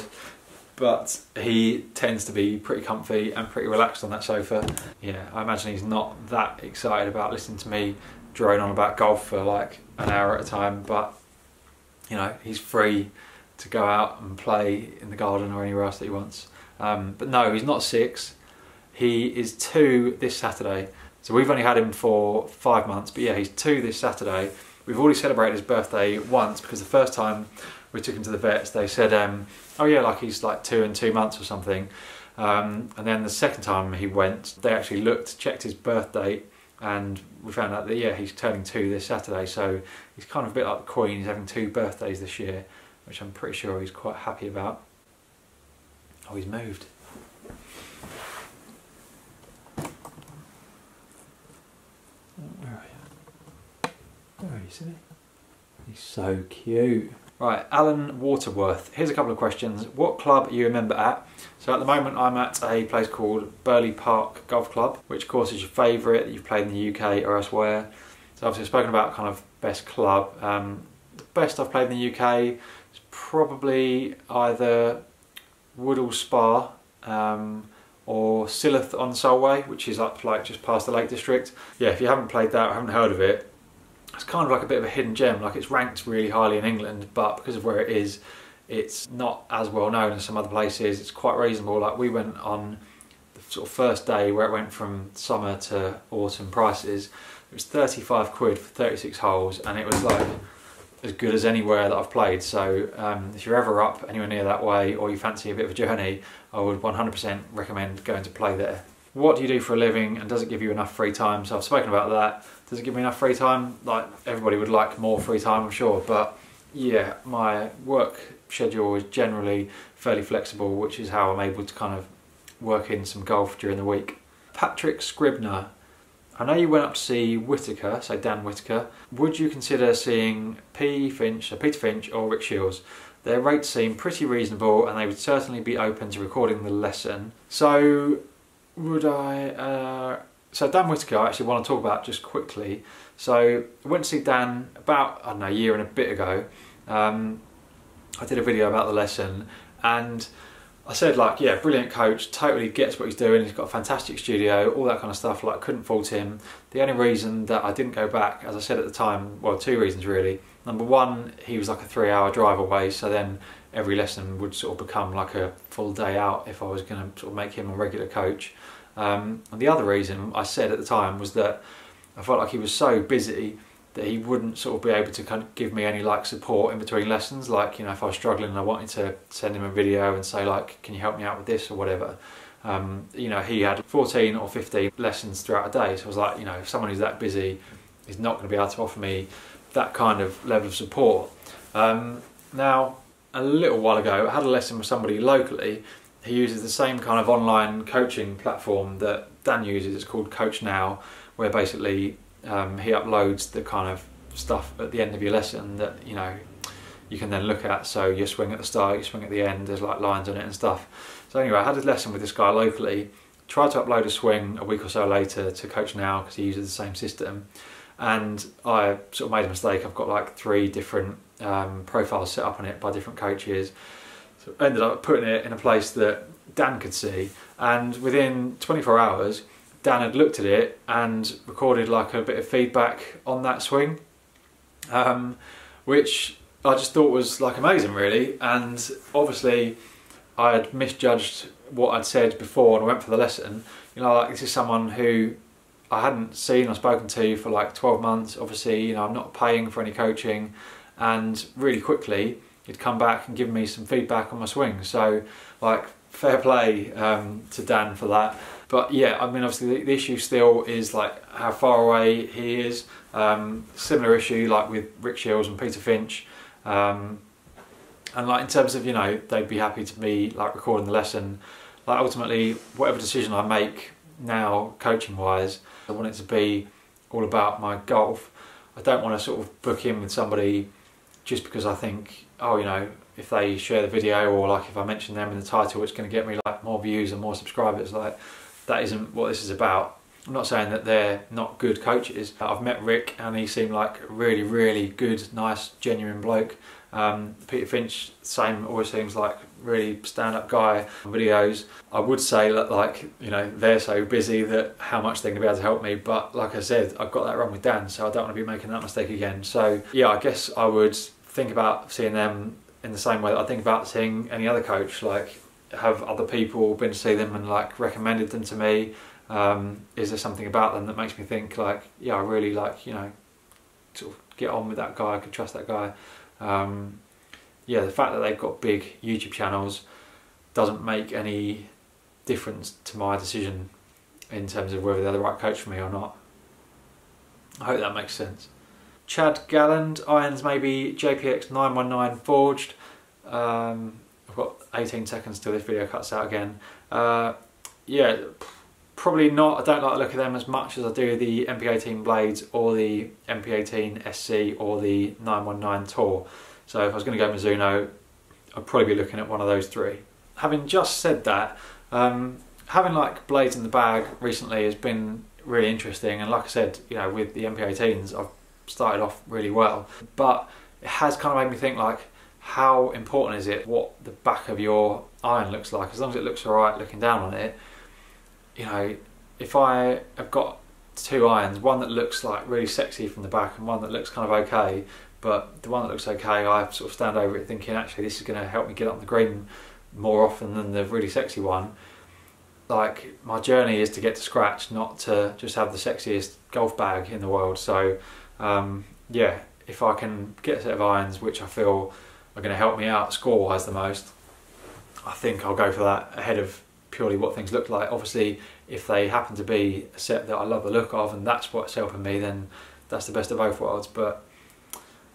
but he tends to be pretty comfy and pretty relaxed on that sofa. Yeah, I imagine he's not that excited about listening to me drone on about golf for like an hour at a time, but he's free to go out and play in the garden or anywhere else that he wants. But no, he's not 6. He is 2 this Saturday. So we've only had him for 5 months, but yeah, he's 2 this Saturday. We've already celebrated his birthday once because the first time we took him to the vets, they said, oh yeah, like he's like 2 and 2 months or something. And then the second time he went, they actually checked his birth date, and we found out that yeah, he's turning 2 this Saturday. So he's kind of a bit like the Queen. He's having 2 birthdays this year, which I'm pretty sure he's quite happy about. Oh, he's moved. Where are you? Where are you, silly? He's so cute. Right, Alan Waterworth. Here's a couple of questions. What club are you a member at? So at the moment I'm at a place called Burley Park Golf Club. Which course is your favourite that you've played in the UK or elsewhere? So obviously I've spoken about kind of best club. The best I've played in the UK is probably either Woodall Spa or Silloth on Solway, which is up like just past the Lake District. Yeah, if you haven't played that or haven't heard of it, it's kind of like a bit of a hidden gem. Like, it's ranked really highly in England, but because of where it is, it's not as well known as some other places. It's quite reasonable. Like, we went on the sort of first day where it went from summer to autumn prices. It was 35 quid for 36 holes, and it was like as good as anywhere that I've played. So if you're ever up anywhere near that way, or you fancy a bit of a journey, I would 100% recommend going to play there. What do you do for a living, and does it give you enough free time? So I've spoken about that. Does it give me enough free time? Like, everybody would like more free time, I'm sure, but yeah, my work schedule is generally fairly flexible, which is how I'm able to kind of work in some golf during the week. Patrick Scribner: I know you went up to see Whitaker, so Dan Whitaker. Would you consider seeing Peter Finch or Rick Shields? Their rates seem pretty reasonable and they would certainly be open to recording the lesson. So would I... So Dan Whitaker I actually want to talk about just quickly. So I went to see Dan about, I don't know, a year and a bit ago. I did a video about the lesson and I said, like, yeah, brilliant coach, totally gets what he's doing, he's got a fantastic studio, all that kind of stuff, like, couldn't fault him. The only reason that I didn't go back, as I said at the time, well, two reasons really. Number one, he was like a 3-hour drive away, so then every lesson would sort of become like a full day out if I was going to sort of make him a regular coach. And the other reason I said at the time was that I felt like he was so busy that he wouldn't sort of be able to kind of give me any like support in between lessons. Like, you know, if I was struggling and I wanted to send him a video and say, like, can you help me out with this or whatever. You know, he had 14 or 15 lessons throughout a day. So I was like, you know, if someone who's that busy is not going to be able to offer me that kind of level of support. Now, a little while ago, I had a lesson with somebody locally. He uses the same kind of online coaching platform that Dan uses. It's called Coach Now, where basically he uploads the kind of stuff at the end of your lesson that, you know, you can then look at. So your swing at the start, your swing at the end, there's like lines on it and stuff. So anyway, I had a lesson with this guy locally, tried to upload a swing a week or so later to Coach Now because he uses the same system, and I sort of made a mistake. I've got like 3 different profiles set up on it by different coaches. So I ended up putting it in a place that Dan could see, and within 24 hours Dan had looked at it and recorded like a bit of feedback on that swing, which I just thought was like amazing really. And obviously I had misjudged what I'd said before and I went for the lesson. You know, like, this is someone who I hadn't seen or spoken to for like 12 months. Obviously, you know, I'm not paying for any coaching, and really quickly he'd come back and given me some feedback on my swing. So like, fair play to Dan for that. But yeah, I mean, obviously the issue still is like how far away he is. Similar issue like with Rick Shields and Peter Finch. And like, in terms of, you know, they'd be happy to be like recording the lesson. Like, ultimately, whatever decision I make now, coaching wise, I want it to be all about my golf. I don't want to sort of book in with somebody just because I think, oh, you know, if they share the video, or like if I mention them in the title, it's going to get me like more views and more subscribers. Like, that isn't what this is about. I'm not saying that they're not good coaches. I've met Rick and he seemed like a really, really good, nice, genuine bloke. Peter Finch, same, always seems like really stand-up guy on videos. I would say that, like, you know, they're so busy that how much they're going to be able to help me, but like I said, I've got that wrong with Dan, so I don't want to be making that mistake again. So yeah, I guess I would think about seeing them in the same way that I think about seeing any other coach. Like, have other people been to see them and like recommended them to me? Is there something about them that makes me think like, yeah, I really like, you know, sort of get on with that guy, I could trust that guy. Yeah, the fact that they've got big YouTube channels doesn't make any difference to my decision in terms of whether they're the right coach for me or not. I hope that makes sense. Chad Galland, irons maybe JPX 919 forged. I've got 18 seconds till this video cuts out again. Yeah, probably not. I don't like the look of them as much as I do the MP18 blades or the MP18 SC or the 919 Tour. So if I was going to go Mizuno, I'd probably be looking at one of those 3. Having just said that, having like blades in the bag recently has been really interesting, and like I said, you know, with the MP18s I've started off really well, but it has kind of made me think like, how important is it what the back of your iron looks like? As long as it looks alright looking down on it, you know, if I have got 2 irons, one that looks like really sexy from the back and one that looks kind of okay, but the one that looks okay, I sort of stand over it thinking, actually this is going to help me get up the green more often than the really sexy one. Like, my journey is to get to scratch, not to just have the sexiest golf bag in the world. So yeah, if I can get a set of irons which I feel are going to help me out score-wise the most, I think I'll go for that ahead of purely what things look like. Obviously, if they happen to be a set that I love the look of and that's what's helping me, then that's the best of both worlds. But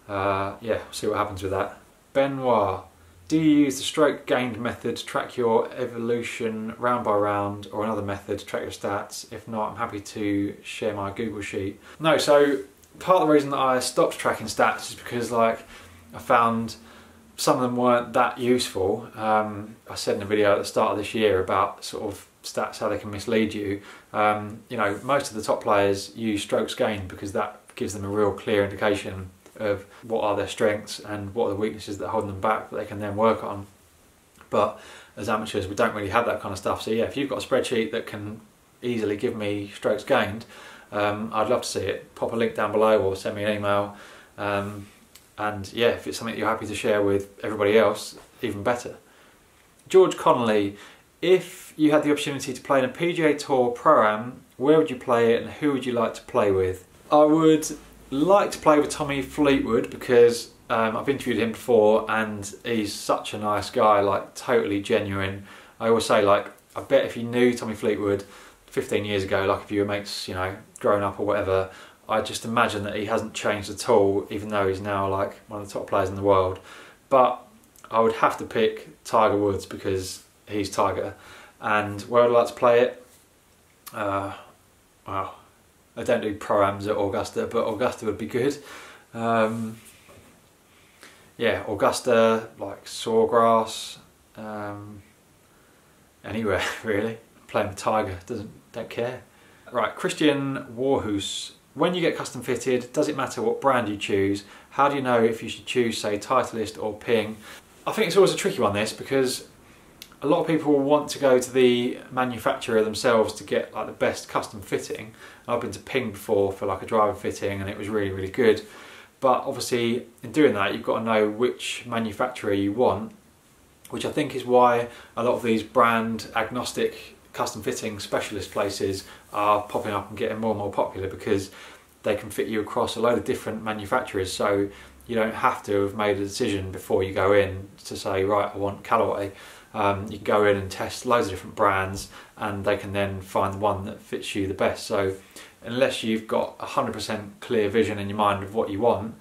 yeah, we'll see what happens with that. Benoit, do you use the stroke gained method to track your evolution round by round, or another method to track your stats? If not, I'm happy to share my Google sheet. No, so part of the reason that I stopped tracking stats is because like I found some of them weren't that useful. I said in a video at the start of this year about sort of stats, how they can mislead you. You know, most of the top players use strokes gained because that gives them a real clear indication of what are their strengths and what are the weaknesses that hold them back that they can then work on. But as amateurs, we don't really have that kind of stuff. So yeah, if you've got a spreadsheet that can easily give me strokes gained, I'd love to see it. Pop a link down below or send me an email. And yeah, if it's something you're happy to share with everybody else, even better. George Connolly, if you had the opportunity to play in a PGA Tour Pro-Am, where would you play it and who would you like to play with? I would like to play with Tommy Fleetwood because I've interviewed him before and he's such a nice guy, like totally genuine. I always say, like, I bet if you knew Tommy Fleetwood 15 years ago, like if you were mates, you know, growing up or whatever, I just imagine that he hasn't changed at all, even though he's now like one of the top players in the world. But I would have to pick Tiger Woods because he's Tiger. And where I'd like to play it, well, I don't do Pro-Ams at Augusta, but Augusta would be good. Yeah, Augusta, like Sawgrass, anywhere really. Playing with Tiger, don't care. Right, Christian Warhoose. When you get custom fitted, does it matter what brand you choose? How do you know if you should choose, say, Titleist or Ping? I think it's always a tricky one, this, because a lot of people want to go to the manufacturer themselves to get like the best custom fitting. I've been to Ping before for like a driver fitting and it was really, really good. But obviously in doing that, you've got to know which manufacturer you want, which I think is why a lot of these brand agnostic custom fitting specialist places are popping up and getting more and more popular, because they can fit you across a load of different manufacturers, so you don't have to have made a decision before you go in to say, right, I want Callaway. You can go in and test loads of different brands and they can then find the one that fits you the best. So unless you've got 100% clear vision in your mind of what you want,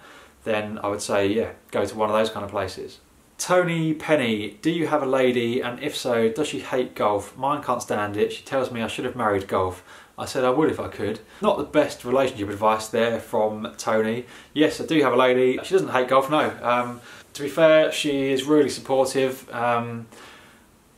then I would say, yeah, go to one of those kind of places. Tony Penny, do you have a lady, and if so, does she hate golf? Mine can't stand it. She tells me I should have married golf. I said I would if I could. Not the best relationship advice there from Tony. Yes, I do have a lady. She doesn't hate golf, no. To be fair, she is really supportive.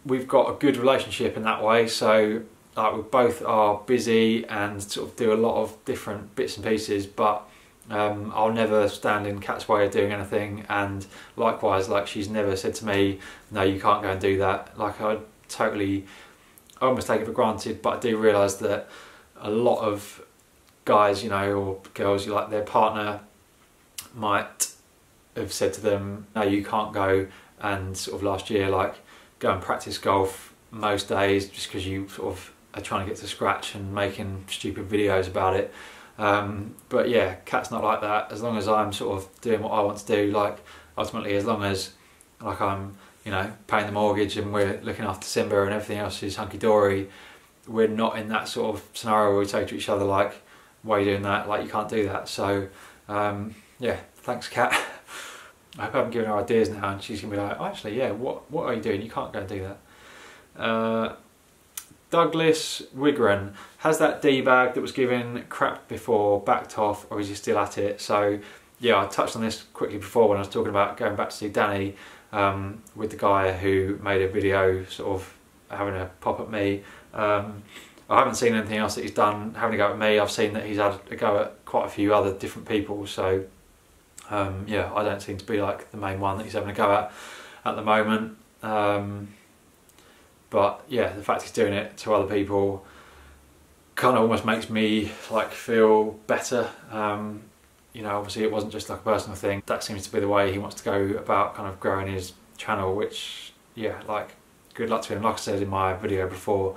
We've got a good relationship in that way, so we both are busy and sort of do a lot of different bits and pieces, but I'll never stand in Kat's way of doing anything, and likewise, like, she's never said to me, no, you can't go and do that. Like, I almost take it for granted, but I do realise that a lot of guys, you know, or girls, like, their partner might have said to them, no, you can't go, and sort of last year, like, go and practice golf most days just because you sort of are trying to get to scratch and making stupid videos about it. But yeah, Kat's not like that. As long as I'm sort of doing what I want to do, like, ultimately, as long as, like, I'm, you know, paying the mortgage and we're looking after Simba and everything else is hunky-dory, we're not in that sort of scenario where we say to each other, like, why are you doing that? Like, you can't do that. So yeah, thanks, Kat. I hope I haven't given her ideas now and she's gonna be like, oh, actually, yeah, what are you doing? You can't go and do that. Douglas Wigren, has that D-bag that was given crap before backed off, or is he still at it? So yeah, I touched on this quickly before when I was talking about going back to see Danny, with the guy who made a video sort of having a pop at me. I haven't seen anything else that he's done having a go at me. I've seen that he's had a go at quite a few other different people, so yeah, I don't seem to be like the main one that he's having a go at the moment. But yeah, the fact he's doing it to other people kind of almost makes me like feel better. You know, obviously it wasn't just like a personal thing. That seems to be the way he wants to go about kind of growing his channel, which, yeah, like, good luck to him. Like I said in my video before,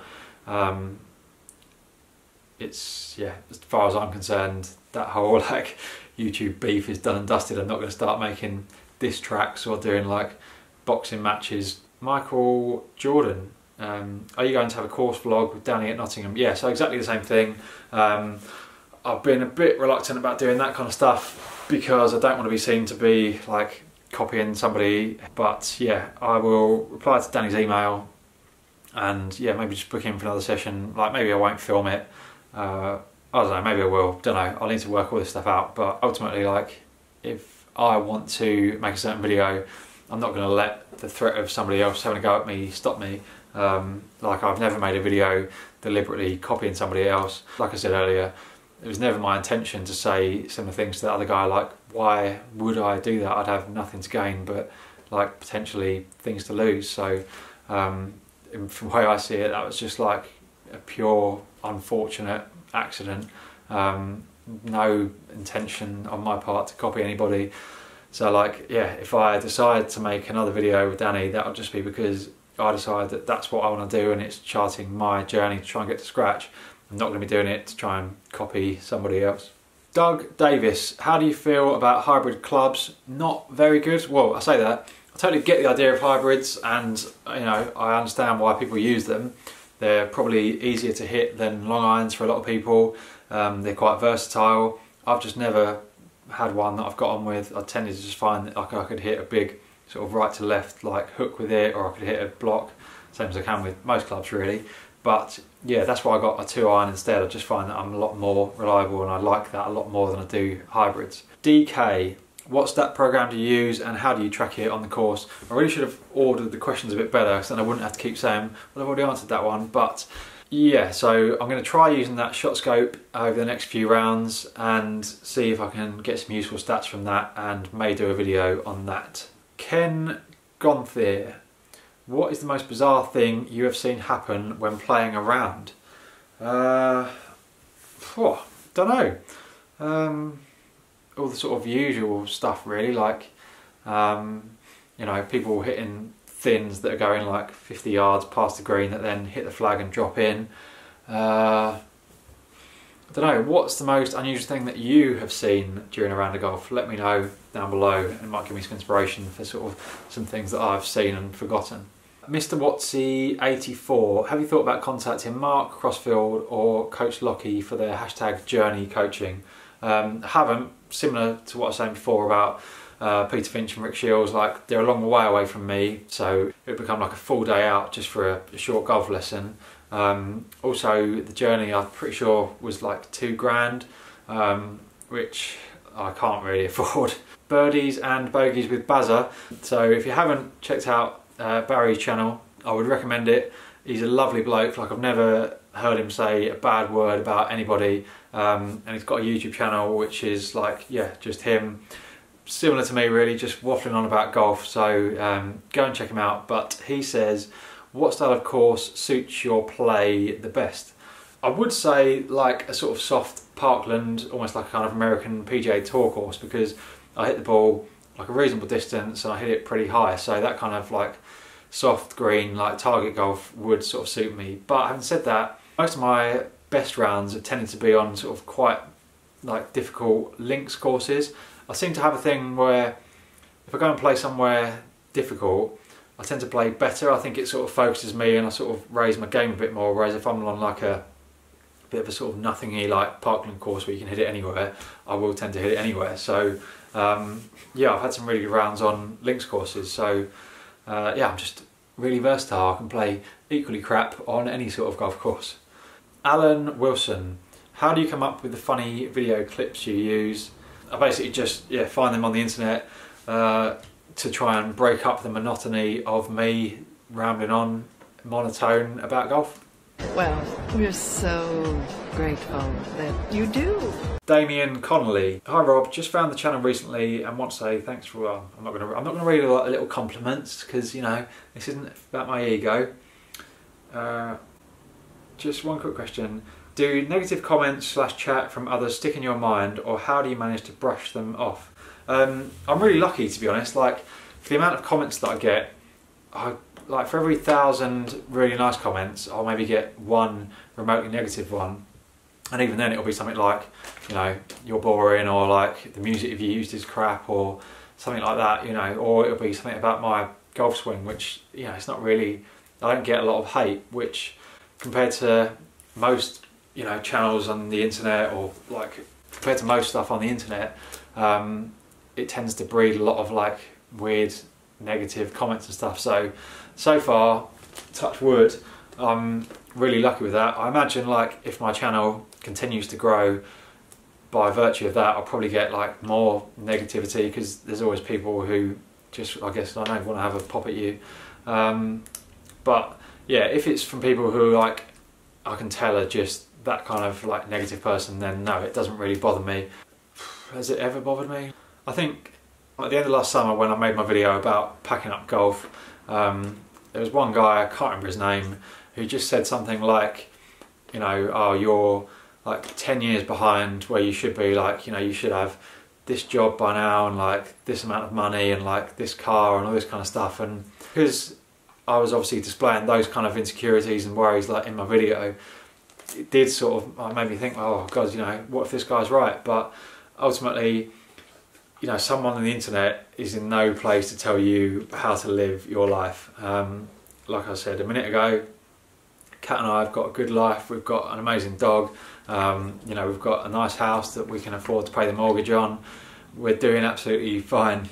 it's, yeah, as far as I'm concerned, that whole, like, YouTube beef is done and dusted. I'm not going to start making diss tracks or doing like boxing matches. Michael Jordan, are you going to have a course vlog with Danny at Nottingham? Yeah, so exactly the same thing. I've been a bit reluctant about doing that kind of stuff because I don't want to be seen to be like copying somebody, but yeah, I will reply to Danny's email and yeah, maybe just book in for another session. Like maybe I won't film it, I don't know, maybe I will, don't know, I'll need to work all this stuff out, but ultimately, like, if I want to make a certain video, I'm not going to let the threat of somebody else having a go at me stop me. Like, I've never made a video deliberately copying somebody else. Like I said earlier, it was never my intention to say similar things to the other guy, like, why would I do that? I'd have nothing to gain, but like potentially things to lose. So from the way I see it, that was just like a pure unfortunate accident. No intention on my part to copy anybody. So like, yeah, if I decide to make another video with Danny, that'll just be because I decide that that's what I want to do and it's charting my journey to try and get to scratch. I'm not going to be doing it to try and copy somebody else. Doug Davis, how do you feel about hybrid clubs? Not very good. Well, I say that. I totally get the idea of hybrids and, you know, I understand why people use them. They're probably easier to hit than long irons for a lot of people. They're quite versatile. I've just never had one that I've got on with. I tended to just find that like I could hit a big sort of right to left like hook with it, or I could hit a block, same as I can with most clubs really. But yeah, that's why I got a 2-iron instead. I just find that I'm a lot more reliable and I like that a lot more than I do hybrids. DK, what stat program do you use and how do you track it on the course? I really should have ordered the questions a bit better because then I wouldn't have to keep saying, well, I've already answered that one. But yeah, so I'm going to try using that shot scope over the next few rounds and see if I can get some useful stats from that, and may do a video on that. Ken Gonthier, what is the most bizarre thing you have seen happen when playing a round? Don't know. All the sort of usual stuff really, like you know, people hitting thins that are going like 50 yards past the green that then hit the flag and drop in. I don't know, what's the most unusual thing that you have seen during a round of golf? Let me know down below, and it might give me some inspiration for sort of some things that I've seen and forgotten. Mr. Watsy 84, have you thought about contacting Mark Crossfield or Coach Lockie for their #journey coaching? Haven't, similar to what I was saying before about Peter Finch and Rick Shields, like they're a long way away from me, so it would become like a full day out just for a short golf lesson. Also the journey I'm pretty sure was like £2 grand, which I can't really afford. Birdies and Bogies with Bazza, so if you haven't checked out Barry's channel, I would recommend it. He's a lovely bloke, like I've never heard him say a bad word about anybody, and he's got a YouTube channel which is like, yeah, just him, similar to me really, just waffling on about golf, so go and check him out. But he says, what style of course suits your play the best? I would say like a sort of soft parkland, almost like a kind of American PGA Tour course, because I hit the ball like a reasonable distance and I hit it pretty high, so that kind of like soft green, like target golf would sort of suit me. But having said that, most of my best rounds have tended to be on sort of quite like difficult links courses. I seem to have a thing where if I go and play somewhere difficult, I tend to play better. I think it sort of focuses me and I sort of raise my game a bit more, whereas if I'm on like a bit of a sort of nothingy like parkland course where you can hit it anywhere, I will tend to hit it anywhere. So yeah, I've had some really good rounds on links courses, so yeah, I'm just really versatile. I can play equally crap on any sort of golf course. Alan Wilson, how do you come up with the funny video clips you use? I basically just find them on the internet to try and break up the monotony of me rambling on monotone about golf. Well, we're so grateful that you do. Damien Connolly, hi Rob, just found the channel recently and want to say thanks for, well, I'm not gonna read a lot of little compliments because, you know, this isn't about my ego. Just one quick question. Do negative comments / chat from others stick in your mind, or how do you manage to brush them off? I'm really lucky, to be honest. Like, for the amount of comments that I get, like for every 1,000 really nice comments, I'll maybe get one remotely negative one. And even then it'll be something like, you know, you're boring, or like the music you've used is crap, or something like that, you know. Or it'll be something about my golf swing, which, you know, it's not really, I don't get a lot of hate, which compared to most, you know, channels on the internet, or like compared to most stuff on the internet, it tends to breed a lot of like weird negative comments and stuff. So far, touch wood, I'm really lucky with that. I imagine like if my channel continues to grow, by virtue of that, I'll probably get like more negativity, because there's always people who just, I guess, I don't know, want to have a pop at you. But yeah, if it's from people who like I can tell are just that kind of like negative person, then no, it doesn't really bother me. Has it ever bothered me? I think at the end of last summer, when I made my video about packing up golf, there was one guy, I can't remember his name, who just said something like, you know, oh, you're like 10 years behind where you should be, like, you know, you should have this job by now, and like this amount of money, and like this car, and all this kind of stuff. And because I was obviously displaying those kind of insecurities and worries like in my video, it did sort of made me think, oh God, you know, what if this guy's right? But ultimately, you know, someone on the internet is in no place to tell you how to live your life. Like I said a minute ago, Kat and I have got a good life. We've got an amazing dog. You know, we've got a nice house that we can afford to pay the mortgage on. We're doing absolutely fine.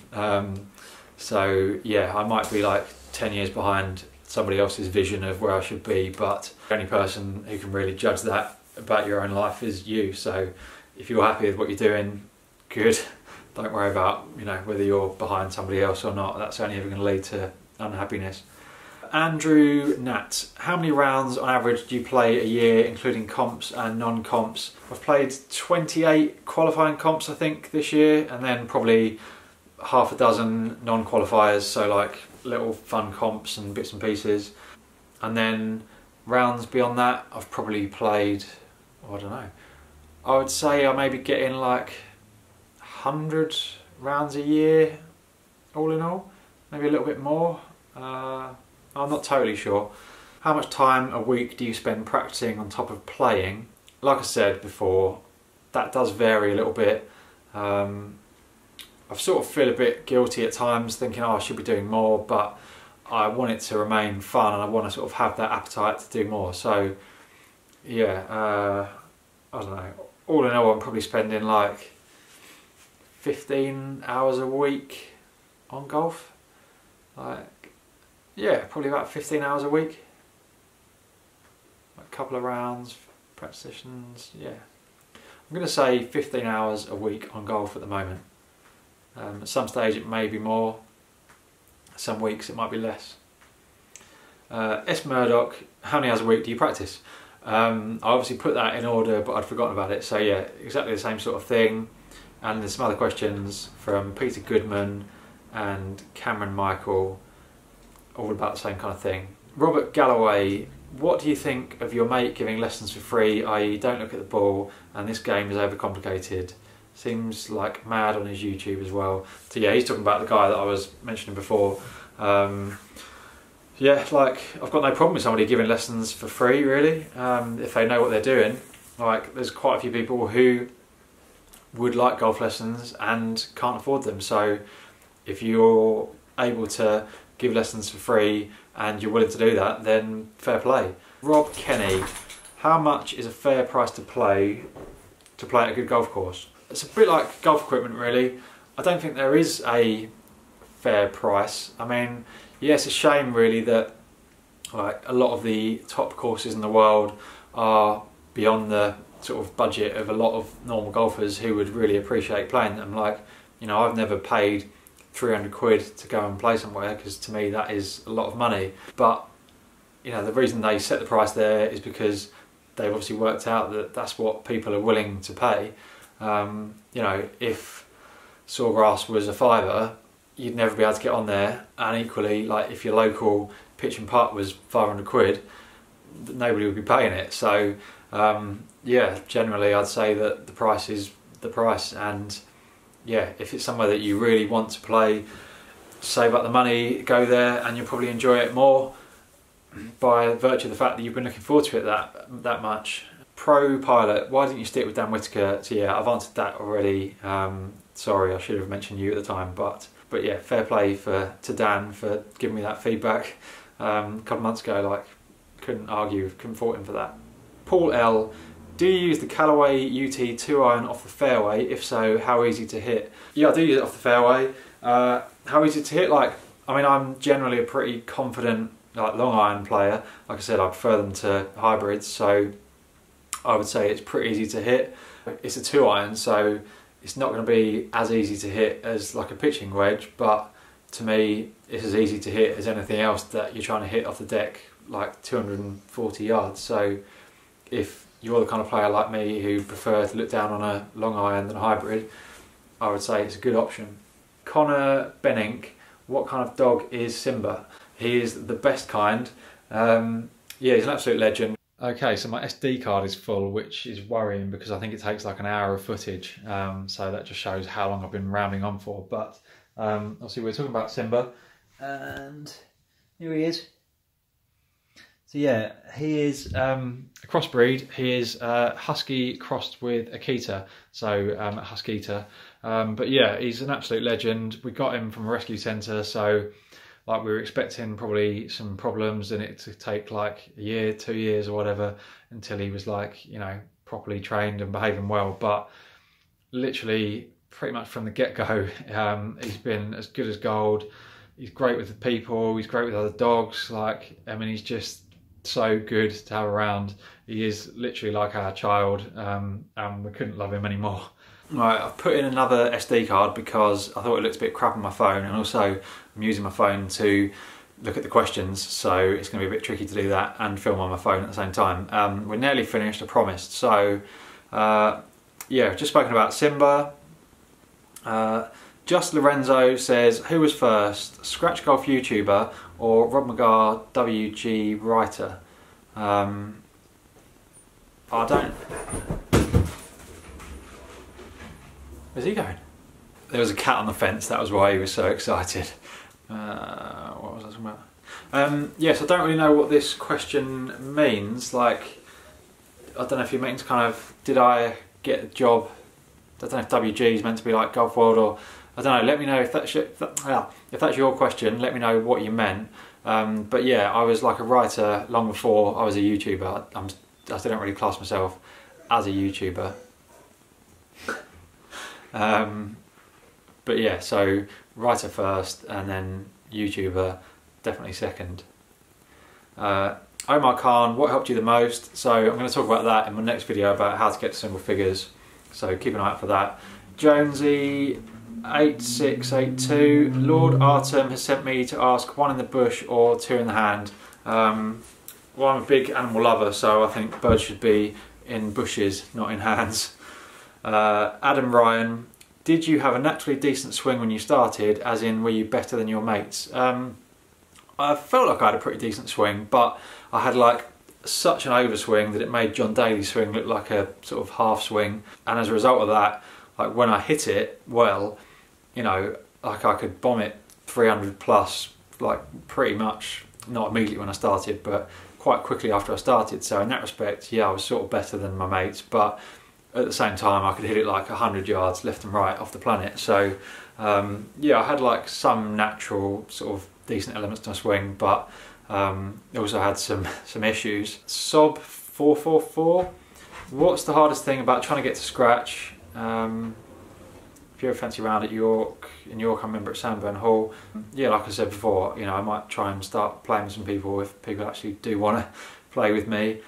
So yeah, I might be like 10 years behind somebody else's vision of where I should be, but the only person who can really judge that about your own life is you. So if you're happy with what you're doing, good. Don't worry about, you know, whether you're behind somebody else or not. That's only ever going to lead to unhappiness. Andrew Nat, how many rounds on average do you play a year, including comps and non-comps? I've played 28 qualifying comps, I think, this year, and then probably half a dozen non-qualifiers, so like little fun comps and bits and pieces. And then rounds beyond that, I've probably played, I don't know, I would say I maybe get in like 100 rounds a year, all in all, maybe a little bit more. I'm not totally sure. How much time a week do you spend practicing on top of playing? Like I said before, that does vary a little bit. I sort of feel a bit guilty at times, thinking, oh, I should be doing more, but I want it to remain fun, and I want to sort of have that appetite to do more. So yeah, I don't know, all in all I'm probably spending like 15 hours a week on golf. Like, yeah, probably about 15 hours a week. A couple of rounds, practice sessions, yeah. I'm going to say 15 hours a week on golf at the moment. At some stage it may be more, some weeks it might be less. S. Murdoch, how many hours a week do you practice? I obviously put that in order, but I'd forgotten about it. So yeah, exactly the same sort of thing. And there's some other questions from Peter Goodman and Cameron Michael, all about the same kind of thing. Robert Galloway, what do you think of your mate giving lessons for free, i.e. don't look at the ball and this game is overcomplicated? Seems like mad on his YouTube as well. So yeah, he's talking about the guy that I was mentioning before. Yeah, like, I've got no problem with somebody giving lessons for free, really, if they know what they're doing. Like, there's quite a few people who would like golf lessons and can't afford them. So if you're able to give lessons for free and you're willing to do that, then fair play. Rob Kenny, how much is a fair price to play at a good golf course? It's a bit like golf equipment, really. I don't think there is a fair price. I mean, yeah, it's a shame really that like a lot of the top courses in the world are beyond the sort of budget of a lot of normal golfers who would really appreciate playing them. Like, you know, I've never paid 300 quid to go and play somewhere, because to me that is a lot of money. But, you know, the reason they set the price there is because they've obviously worked out that that's what people are willing to pay. You know, if Sawgrass was a fiver, you'd never be able to get on there, and equally, like, if your local pitch and putt was 500 quid, nobody would be paying it. So yeah, generally I'd say that the price is the price, and yeah, if it's somewhere that you really want to play, save up the money, go there, and you'll probably enjoy it more by virtue of the fact that you've been looking forward to it that much. Pro pilot, why didn't you stick with Dan Whitaker? So yeah, I've answered that already. Sorry, I should have mentioned you at the time, but yeah, fair play to Dan for giving me that feedback a couple of months ago. Like, couldn't argue, couldn't fault him for that. Paul L, do you use the Callaway UT 2-iron off the fairway? If so, how easy to hit? Yeah, I do use it off the fairway. How easy to hit? Like, I mean, I'm generally a pretty confident like long iron player. Like I said, I prefer them to hybrids, so I would say it's pretty easy to hit. It's a 2-iron, so it's not going to be as easy to hit as like a pitching wedge, but to me it's as easy to hit as anything else that you're trying to hit off the deck, like 240 yards. So if you're the kind of player like me who prefer to look down on a long iron than a hybrid, I would say it's a good option. Connor Benink, what kind of dog is Simba? He is the best kind. Yeah, he's an absolute legend. Okay, so my SD card is full, which is worrying because I think it takes like an hour of footage. So that just shows how long I've been rambling on for. But obviously we're talking about Simba, and here he is. So yeah, he is a crossbreed. He is Husky crossed with Akita, so a Huskita. But yeah, he's an absolute legend. We got him from a rescue centre, so like we were expecting probably some problems and it to take like a year, 2 years or whatever until he was like, you know, properly trained and behaving well. But literally pretty much from the get-go, he's been as good as gold. He's great with the people, he's great with other dogs. Like, I mean, he's just so good to have around. He is literally like our child, and we couldn't love him anymore. Right, I've put in another SD card because I thought it looked a bit crap on my phone, and also I'm using my phone to look at the questions, so it's going to be a bit tricky to do that and film on my phone at the same time. We're nearly finished, I promised. So yeah, just spoken about Simba. Just Lorenzo says, who was first, Scratch Golf YouTuber or Rob McGarr WG writer? I don't... Where's he going? There was a cat on the fence, that was why he was so excited. What was I talking about? Yes, I don't really know what this question means. Like, I don't know if you meant to kind of, did I get a job? I don't know if WG is meant to be like Golf World, or I don't know. Let me know if that's your question. Let me know what you meant. But yeah, I was like a writer long before I was a YouTuber. I still don't really class myself as a YouTuber. But yeah, so writer first and then YouTuber definitely second. Omar Khan, what helped you the most? So I'm going to talk about that in my next video about how to get to single figures, so keep an eye out for that. Jonesy 8682, Lord Artem has sent me to ask 1 in the bush or 2 in the hand. Well, I'm a big animal lover, so I think birds should be in bushes, not in hands. Adam Ryan, did you have a naturally decent swing when you started, as in were you better than your mates? I felt like I had a pretty decent swing, but I had like such an overswing that it made John Daly's swing look like a sort of half swing, and as a result of that, like when I hit it well, you know, like I could bomb it 300 plus, like pretty much, not immediately when I started, but quite quickly after I started. So in that respect, yeah, I was sort of better than my mates, but at the same time I could hit it like 100 yards left and right off the planet. So yeah, I had like some natural sort of decent elements to my swing, but also had some issues. Sob 444, what's the hardest thing about trying to get to scratch? If you're a fancy round at York, I remember at Sandburn Hall. Yeah, like I said before, you know, I might try and start playing with some people if people actually do want to play with me.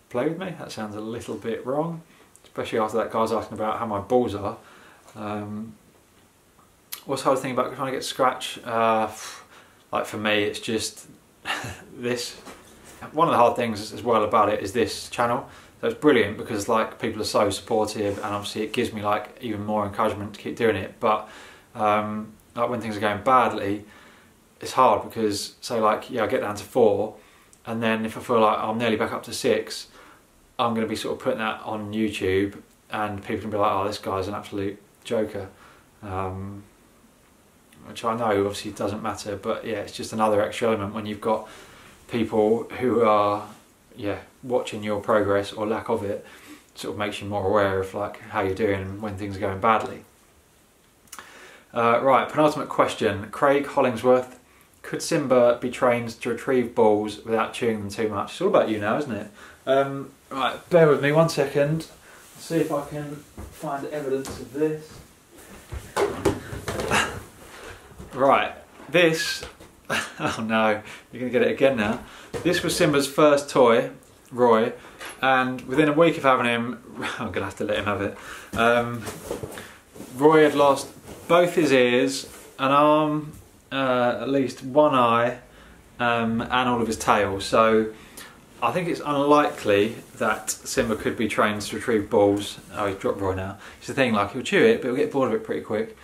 Play with me? That sounds a little bit wrong, especially after that guy was asking about how my balls are. What's the hardest thing about trying to get to scratch? Like for me, it's just this. One of the hard things as well about it is this channel. So it's brilliant because like people are so supportive, and obviously it gives me like even more encouragement to keep doing it. But like when things are going badly, it's hard because say like, yeah, I get down to 4, and then if I feel like I'm nearly back up to 6, I'm going to be sort of putting that on YouTube, and people can be like, oh, this guy's an absolute joker. Which I know obviously doesn't matter, but yeah, it's just another extra element when you've got people who are, yeah, watching your progress or lack of it sort of makes you more aware of like how you're doing when things are going badly. Right, penultimate question. Craig Hollingsworth. Could Simba be trained to retrieve balls without chewing them too much? It's all about you now, isn't it? Right, bear with me 1 second. I'll see if I can find evidence of this. Right, this... Oh no, you're going to get it again now. This was Simba's first toy, Roy, and within a week of having him... I'm going to have to let him have it. Roy had lost both his ears, an arm, at least one eye, and all of his tail. So I think it's unlikely that Simba could be trained to retrieve balls. Oh, he's dropped Roy now. It's the thing, like he'll chew it, but he'll get bored of it pretty quick.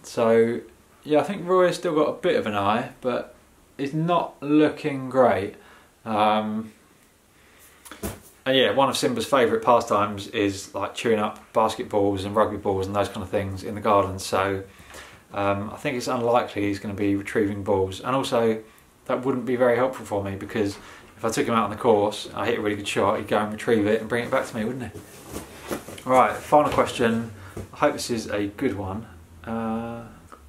So yeah, I think Roy's still got a bit of an eye, but he's not looking great. And yeah, one of Simba's favourite pastimes is like chewing up basketballs and rugby balls and those kind of things in the garden. So I think it's unlikely he's going to be retrieving balls. And also, that wouldn't be very helpful for me, because if I took him out on the course, I hit a really good shot, he'd go and retrieve it and bring it back to me, wouldn't he? Right, final question. I hope this is a good one.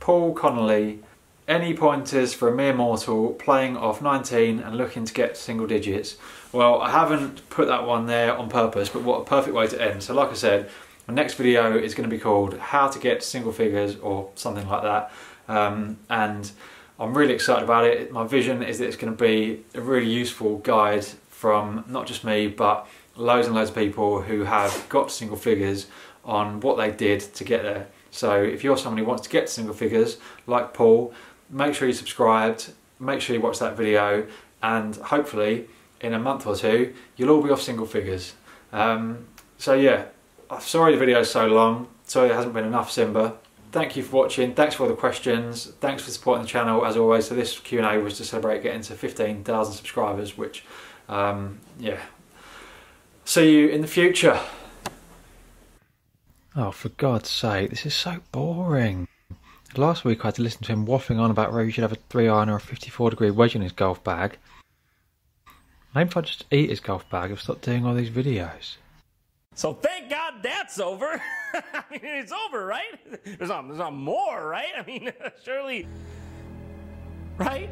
Paul Connolly. Any pointers for a mere mortal playing off 19 and looking to get single digits? Well, I haven't put that one there on purpose, but what a perfect way to end. So like I said, my next video is going to be called How to Get Single Figures or something like that. And I'm really excited about it. My vision is that it's going to be a really useful guide from not just me, but loads and loads of people who have got single figures on what they did to get there. So if you're someone who wants to get single figures, like Paul, make sure you're subscribed, make sure you watch that video, and hopefully in a month or two you'll all be off single figures. So yeah, I'm sorry the video's so long, sorry there hasn't been enough Simba. Thank you for watching, thanks for all the questions, thanks for supporting the channel as always. So this Q&A was to celebrate getting to 15,000 subscribers, which yeah, see you in the future. Oh, for God's sake, this is so boring. Last week I had to listen to him waffling on about whether he should have a 3-iron or a 54-degree wedge in his golf bag. Maybe if I just eat his golf bag, he'll stop doing all these videos. So thank God that's over. I mean, it's over, right? There's not more, right? I mean, surely, right?